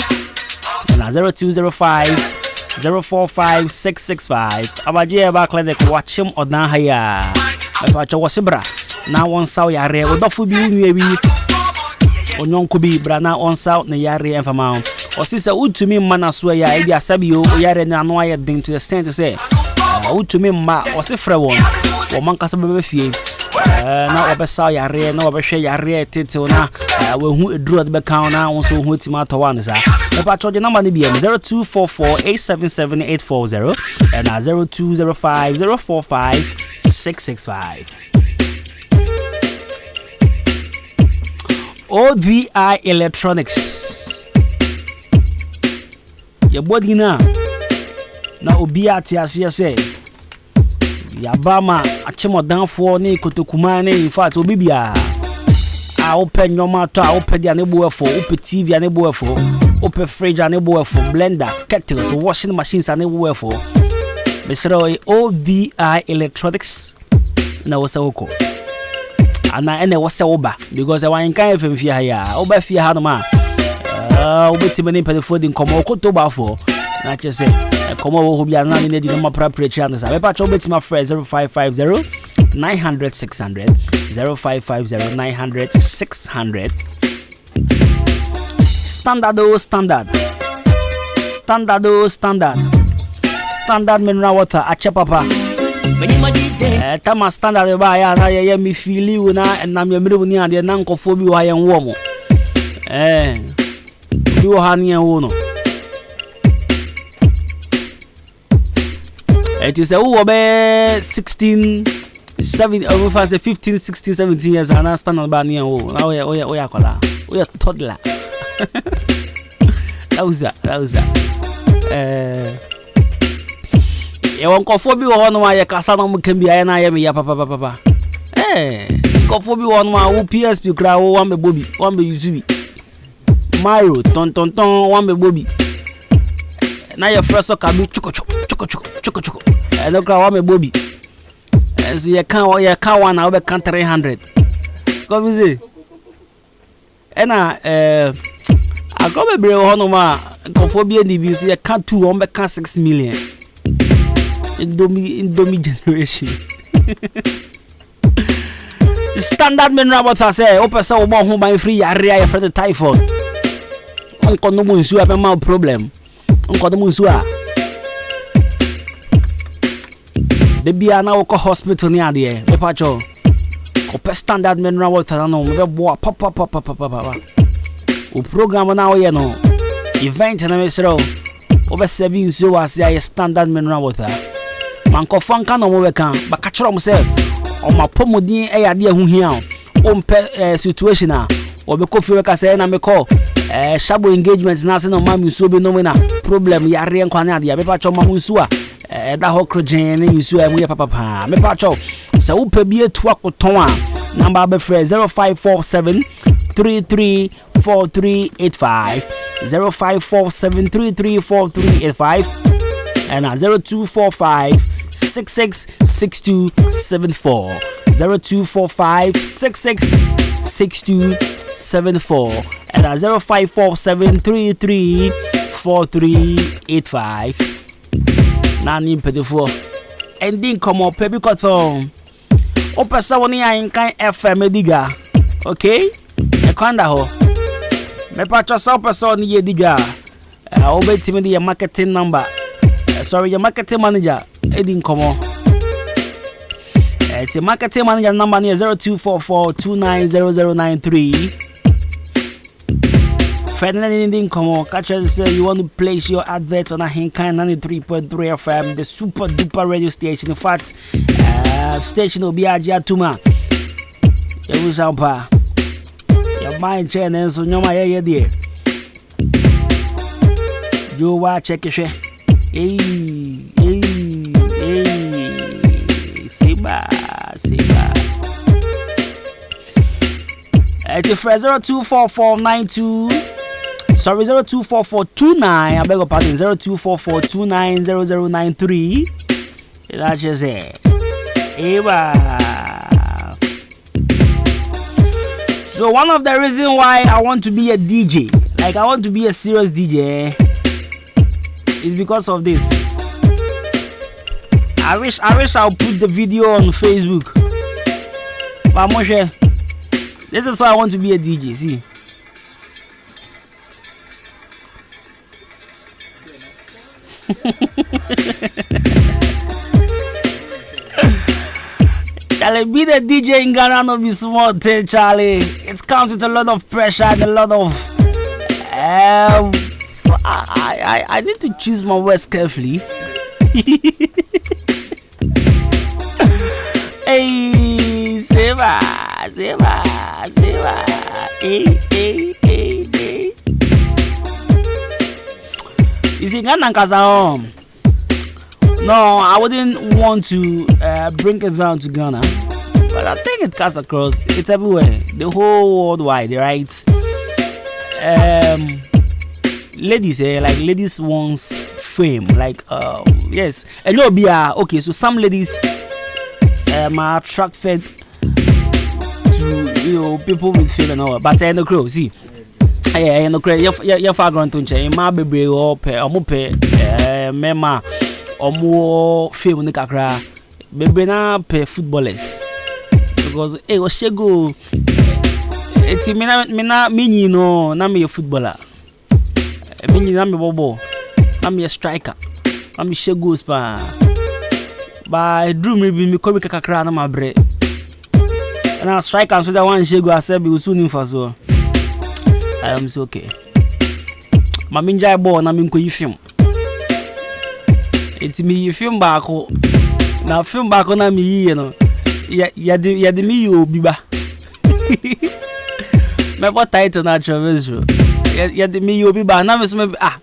and 0205045665 amaje ba clinic watch him odan haya ba cho wasibra na won saw yare odofo bi nwie bi onyonko bi bra na on saw na yare enfama osisa utumi mana so ya ebi asabi o yare na no aye din to the extent to say utumi ma osifre won o man kasa bebe fie na obesa yare na obehwe yare tete na we hu eduro de be kan na won so hu tima to one sa e pa choje number ni bi 0244877840 and 0205045665 OVI Electronics. Your body na obi ati ase say ya bama achemo danfo ni kotokuma ni in fact obi bia a open nyoma to a open dia ne boefo open TV ane boefo open fridge ane boefo blender kettle so washing machines ane boefo besero OVI Electronics na wasawoko ana ene wasa oba because I kan FM fia ya oba fia ha no ma obeti many people din komo okotoba for na chese komo wo bia na ne di no mapra preacher na sa be pa cho obeti ma friend 0550 900 600 0550 900 600 standard mineral water ache papa tama standard ba ya na ye mi fili wona na me mire woni ade na nkofo bi wo ha ye nwo mo bi wo ha ne wo no it is a wo be 16 7 over 15 16 17 years and standard ba ne wo na o ya kola o ya toddler lauza won kofo bi wo no ma ye kasa no mkan bi aye na ye me ya papa kofo bi wo no ma wo PSP kra wo wan be bobi wan be yusubi Mario ton wan be bobi na ye freso ka bi chuko no kra wan be bobi so ye kan wan na wo be kan 300 ko bi say ena agobe bre wo no ma kofo bi eni bi so ye kan 2 won be kan 6 million Indomie generation. Standard mineral water say o pesa o mo ho ban free area ya for typhoid. Onko no mo nsu a ma problem. Onko no mo nsu a. De bia na wo ko hospital ni ade me pa cho. Ko pe standard mineral water na no me be bo papa. O program na wo ye no. Event na me sero. Over 7 so was a standard mineral water. Manko fanka no mo beka baka chiro mo se o mapomodin e yade ahu hia o mpe situation a o be kofi weka se na me call shabo engagement na se no mami so be no me na problem yare nkwa na ade ya be pa cho mamu su a da ho krogen ni su a mu ye papa me pa cho se wo pe bi etu akoton a number be free 0547 334385 0547334385 and 0245666274 0245666274 and 0547334385 nani mpedefo ending come up because o pesa woni Ahenkan FM ediga okay e kwanda ho me patcho so pesa ni ediga o betimi the marketing number sorry your marketing manager ending come on it's a marketing manager number near 0244290093 Ferdinand come on catch us say you want to place your advert on Ahenkan 93.3 FM the super duper radio station in fact station will be Adwuma it was our Your mind chain and so nyoma ye dear. You watch check it. Hey. Siba. It's a 024492. Sorry, 024429. I beg your pardon. 0244290093. That's just it. Eba. So one of the reasons why I want to be a DJ, like I want to be a serious DJ, is because of this. I wish I'll put the video on Facebook. But Moshe, this is why I want to be a DJ. See. Charlie, be the DJ in Ghana, no be small thing, Charlie. It comes with a lot of pressure and a lot of. I need to choose my words carefully. Hey, Seba. Hey. You see, Ghana Kazahom. No, I wouldn't want to bring it down to Ghana, but I think it cuts across. It's everywhere, the whole worldwide, right? Ladies, like ladies wants fame, like yes, and you'll be okay. So some ladies are attracted to people with fame and all, but I no crow. See, I no crow. You're far gone to change. My baby or mema. Omo fame ni kakra bebe na pe footballers because o shego eti mina minyi no na me footballer minyi na me bobo na me striker na me shego spa ba dream bi me kobi kakra na mabre na striker so that one shego asebi usuni faso I am so okay ma minja ball na me nkoyi film. It's me film back. Now film back on me, you know. Yeah, the me you biba. Me what title na Travis. Yeah, the me you biba. Now me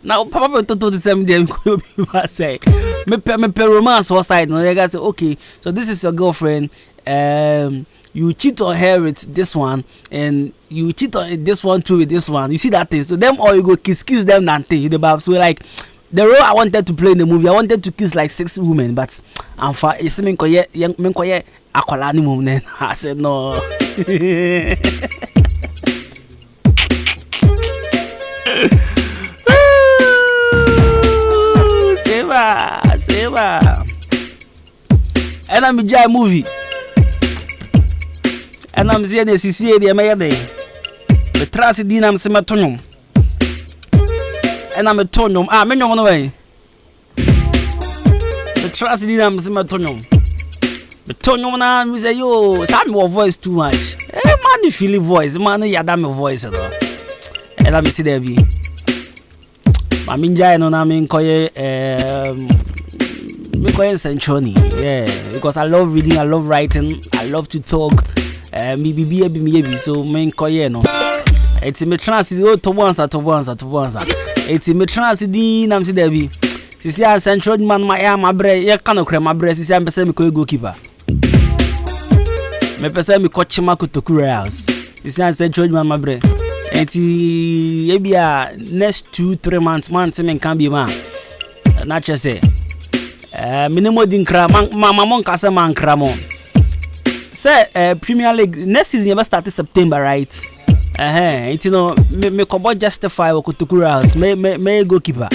now papa to the same day you biba say. Me romance what side? No, you guys say okay. So this is your girlfriend. You cheat on her with this one, and you cheat on this one too with this one. You see that thing? So them or you go kiss them and thing. You the bab. So like. The role I wanted to play in the movie, I wanted to kiss like 6 women, but I'm far. It's me koye akolani woman. I said no. Seba. And I'm a movie, and I'm seeing the CCA the American. The trust din I'm sematonum. And I'm a tonum. Me no way. The trust in I'm tonum. The tonum na me say yo, some more voice too much. Man, you feel voice, man, you damn voice and let me see there be. I mean, I no na me koye century. Yeah, because I love reading, I love writing, I love to talk. Me so me koye no. It's me trans is to once. It's me trans di nam si debi. Sisi a central man my bre ye kano kre my bre sisi a pese me ko goalkeeper. Me pese me ko chima ko tokura house. Sisi a central man my bre. Enti e bia next 2-3 months man se me kan bi ma. Na che say minimo din kra mama mon kase man kra mo. Say Premier League next season never started September, right? It's me could justify Okutukura house, me goalkeeper.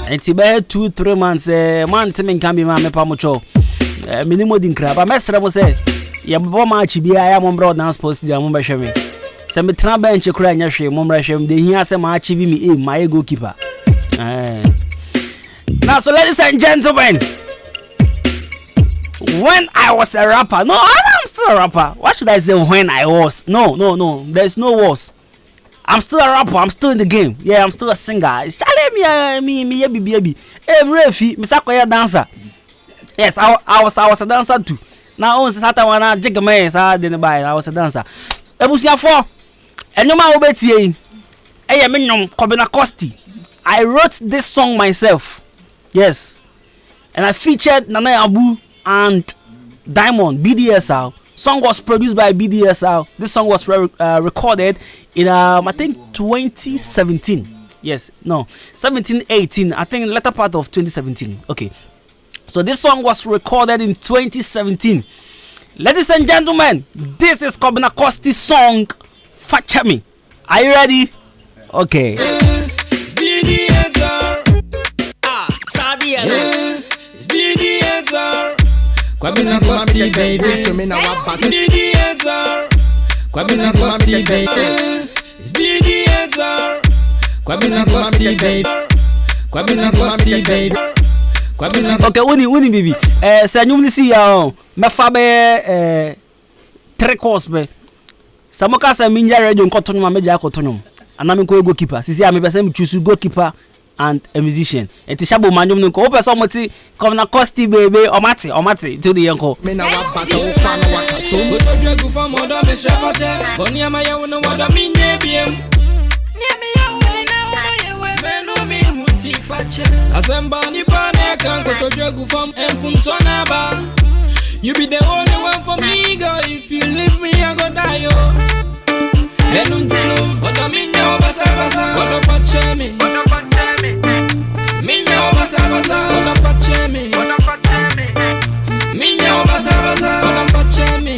And it's about 2-3 months, man, Timmy can be my pamucho. Minimo din crab. I messed up, say, ya bomb be I am on broad dance post the Mumbai Shemi. Some tramba and chakra, Yashi, Mumbai Shem, the here some archiving me in my goalkeeper. Now, so ladies and gentlemen, when I was a rapper, no, I'm still a rapper. What should I say when I was? No, there's no was. I'm still a rapper. I'm still in the game. Yeah, I'm still a singer. It's me, baby. Hey, Refi, Miss Akoya dancer. Yes, I was a dancer too. Now, on Saturday when I jig a man, I didn't buy. I was a dancer. Ebusia 4. Enyoma obetie. Eye me nyom Kobina Costi. I wrote this song myself. Yes. And I featured Nana Abu and Diamond BDSL. Song was produced by BDSL. This song was recorded in I think 2017. Yes, no, 17-18. I think latter part of 2017. Okay. So this song was recorded in 2017. Ladies and gentlemen, this is Kobina Costi's song Fachami. Are you ready? Okay. BDSR. Sadia. BDSR. Kobina Costi baby. BDSR. Kobina Costi baby. BDSR. Kobina Costi baby. Kobina Costi baby. Okay, uni bibi. Say nyum ni si ya me fa be 3 course be. Samoka say minja radio nkoto nyum meja akoto nyum. Anami ko goalkeeper. Sisi am be say me choose goalkeeper and a musician. Eti shabo manjum nko. O person moti Kobina Costi baby omati to the yanko. Me na wa pass o fa no waka so. Go to drag for moda me shefache. Boni ama ya wono wada minye biem. Asembani pane kan koto jogu from empum sonaba. You be the only one for me, girl. If you leave me, I go die, yo. Enuntinu, oda minya basa basa, oda fache me, minya basa basa, oda fache me, minya basa basa, oda fache me,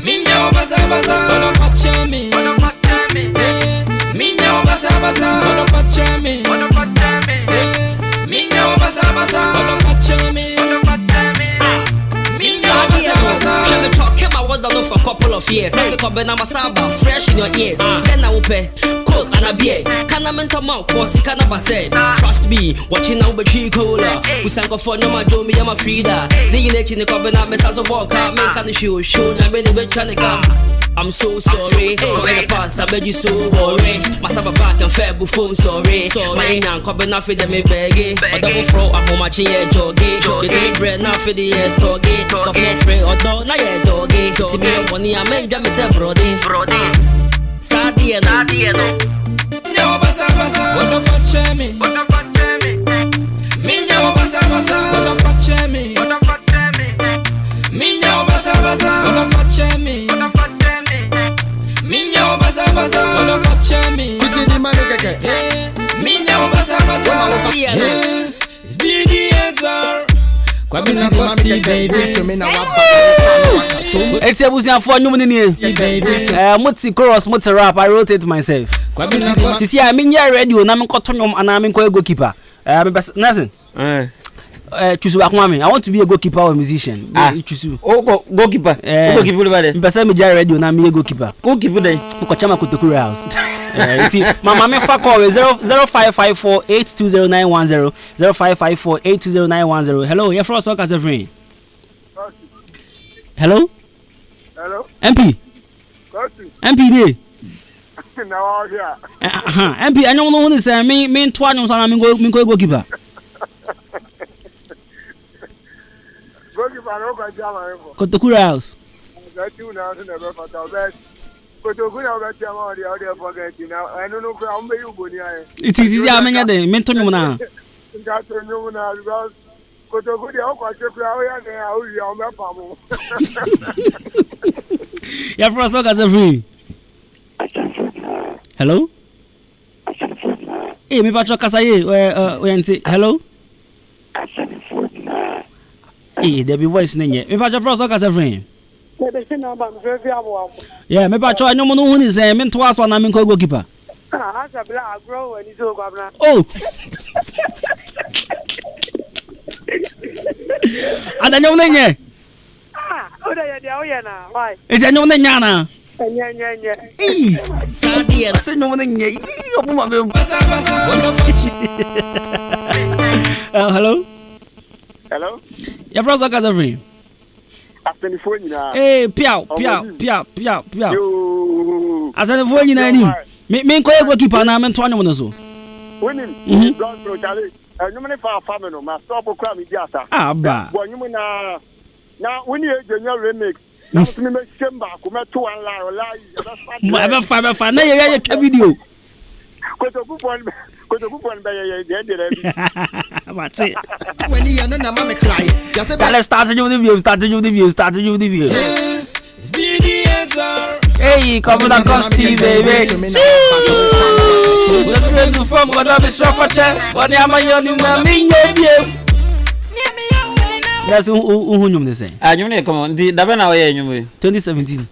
minya basa basa, oda fache me, minya basa basa, oda fache me, minya basa basa, oda fache me. Can we talk about what I know for a couple of years? Every Kobina Masaba, fresh in your ears. Then I will pay coke and a beer. Can I mental mouth, cause can I say? Trust me, watching now, but she cola. We sang for no my Joe, me, I'm a Frida. The unit in the Kobina Messas of walk out, make an issue, show, and many bit trying to come. I'm so sorry for the past, I made you so worried. Masaba back and fair before sorry. My young Kobina for them, me begging. But double throw, I'm home matching a joggy. You take bread now for the doggy. But no free or dog, now you're doggy. To me, money, I made them myself, Brody. Sadia, no. No, basa, what the fuck, Jamie? What the fuck, Jamie? Minyo, basa, what the fuck, Jamie? What the fuck, Jamie? Minyo, basa, what the fuck, Jamie? What the fuck, Jamie? Minyo, basa, what the fuck, Jamie? Minyo, basa, it's BDSR. Kobina Costi baby. It's a busia for no money. Moti chorus, moti rap. I wrote it myself. Sisi I mean ya radio na me kotonum ana me ko goalkeeper. Listen. Choose Akwame. I want to be a goalkeeper or a musician. Choose. Oh, goalkeeper. Goalkeeper ba de. Mpesa me ja radio na me a goalkeeper. Goalkeeper de. Ko chama Kotokura house. Mama me fa call 0554820910 0554820910. Hello, you're from Soccer Friend. Hello? Hello? MP? MP dey. Now here. MP, I don't know what to say. Me twa no sana me go goalkeeper. Goalkeeper no kwa jama info. Kotokura house. That you now never fata bet. Kotokura bet jama the other forget now. I don't know kwa ambe you boni aye. It is easy amenya dey. Me to nyum na. Nga to nyum na because Kotokura o kwa chekwa o ya na o ya o me pamo. You're from Soccer Friend. Hello? Hey, me patro kasa ye. Hello? Hey, there be voice nenye. Me patro from Soccer Friend. Yeah, me patro anyo mo no hu ni say me to aso na me ko goalkeeper. Oh. Ada nyo nenye. Oda ya dia o ya na. Why? It's anyo nenye na. Nye. Sadia, say no nenye. Omo ma be. Hello? Hello? You're from Soccer Friend. Hey, piao. Asante fo nyina ni. Me ko ego keeper na me to anyo no so. Wonim. Don't throw Charlie. Nyum ne fa no ma stop kwa mi diata. Aba. Bo nyum na when you your remix na me me shemba ko me to one lie ma fa na ye twa video kotoku pon be ye de mate when you no na ma me cry let's start you the view it's BDSR hey come on Costi baby let's go to from what I'm sure what am I on na me that's who nyum dey say nyum ne come ndi da be na we nyum 2017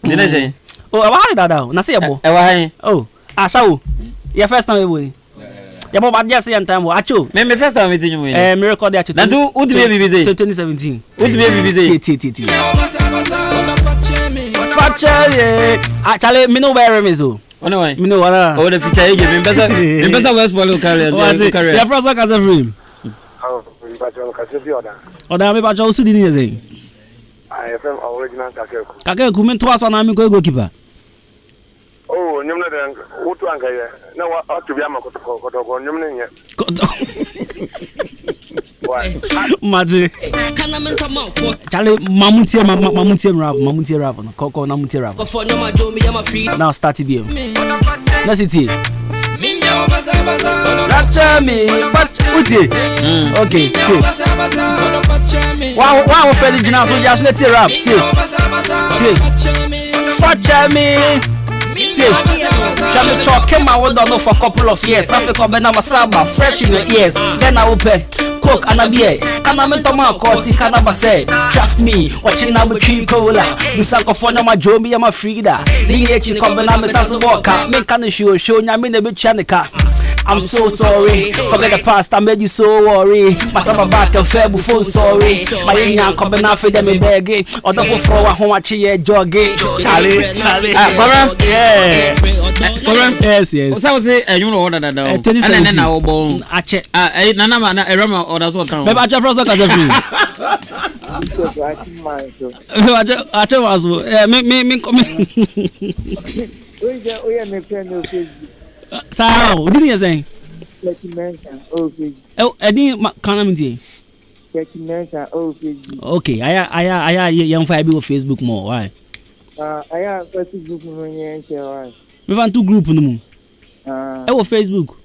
ndi na say oh awa da na say yebo e wa han oh ashawo your first time we yebo ba just yan time acho me first time meeting nyum me record acho na do uti be bibi say 2017 uti be bibi say ti Factory actually me no wear me so ono why me no wala oh the feature you me better West Polo career your first one as a frame Oda me ba jo usidi ni eze. IFM original Kakeku. Kakeku me to aso na me ko goalkeeper. Oh, nyum na den utu anga ye. Na wa to bia makotoko nyum ne nye. Why? Mate. Kana menta ma ko. Chale mamutie rap no. Koko na mutie rap. For no ma do me am free. Now start it here. Let's see. Minyo basa Rapture me, but uti. Okay, see. Wow, Freddy Jina so just let it rap. See. Facture me. Can we talk him I would know for a couple of years. Africa be na masaba fresh in your ears. Then I will pay Coke and a beer. Can I mental my cause he can never say. Trust me, watching now with tree cola. We sank off on my job, I'm a frida. The H come and I'm a sense of walker. Make can show me a bit chanica. I'm so sorry. Forget the past, I made you so worry. Myself back and fair before sorry. My young come and for them begging. Or the for home watching jogging. Charlie. Yeah. Yes. So say you know order that. And then now bon. Ache. Nana mana erama order so kan. Me ba cha frost ka zafi. Ache was me Oye me friend no Facebook. Sao, o didn't say. Let me mention Facebook. Oh, I didn't come to Let me mention Facebook. Okay, I young five on Facebook more. Why? I have Facebook no yen share. Me want to group no mo. Facebook.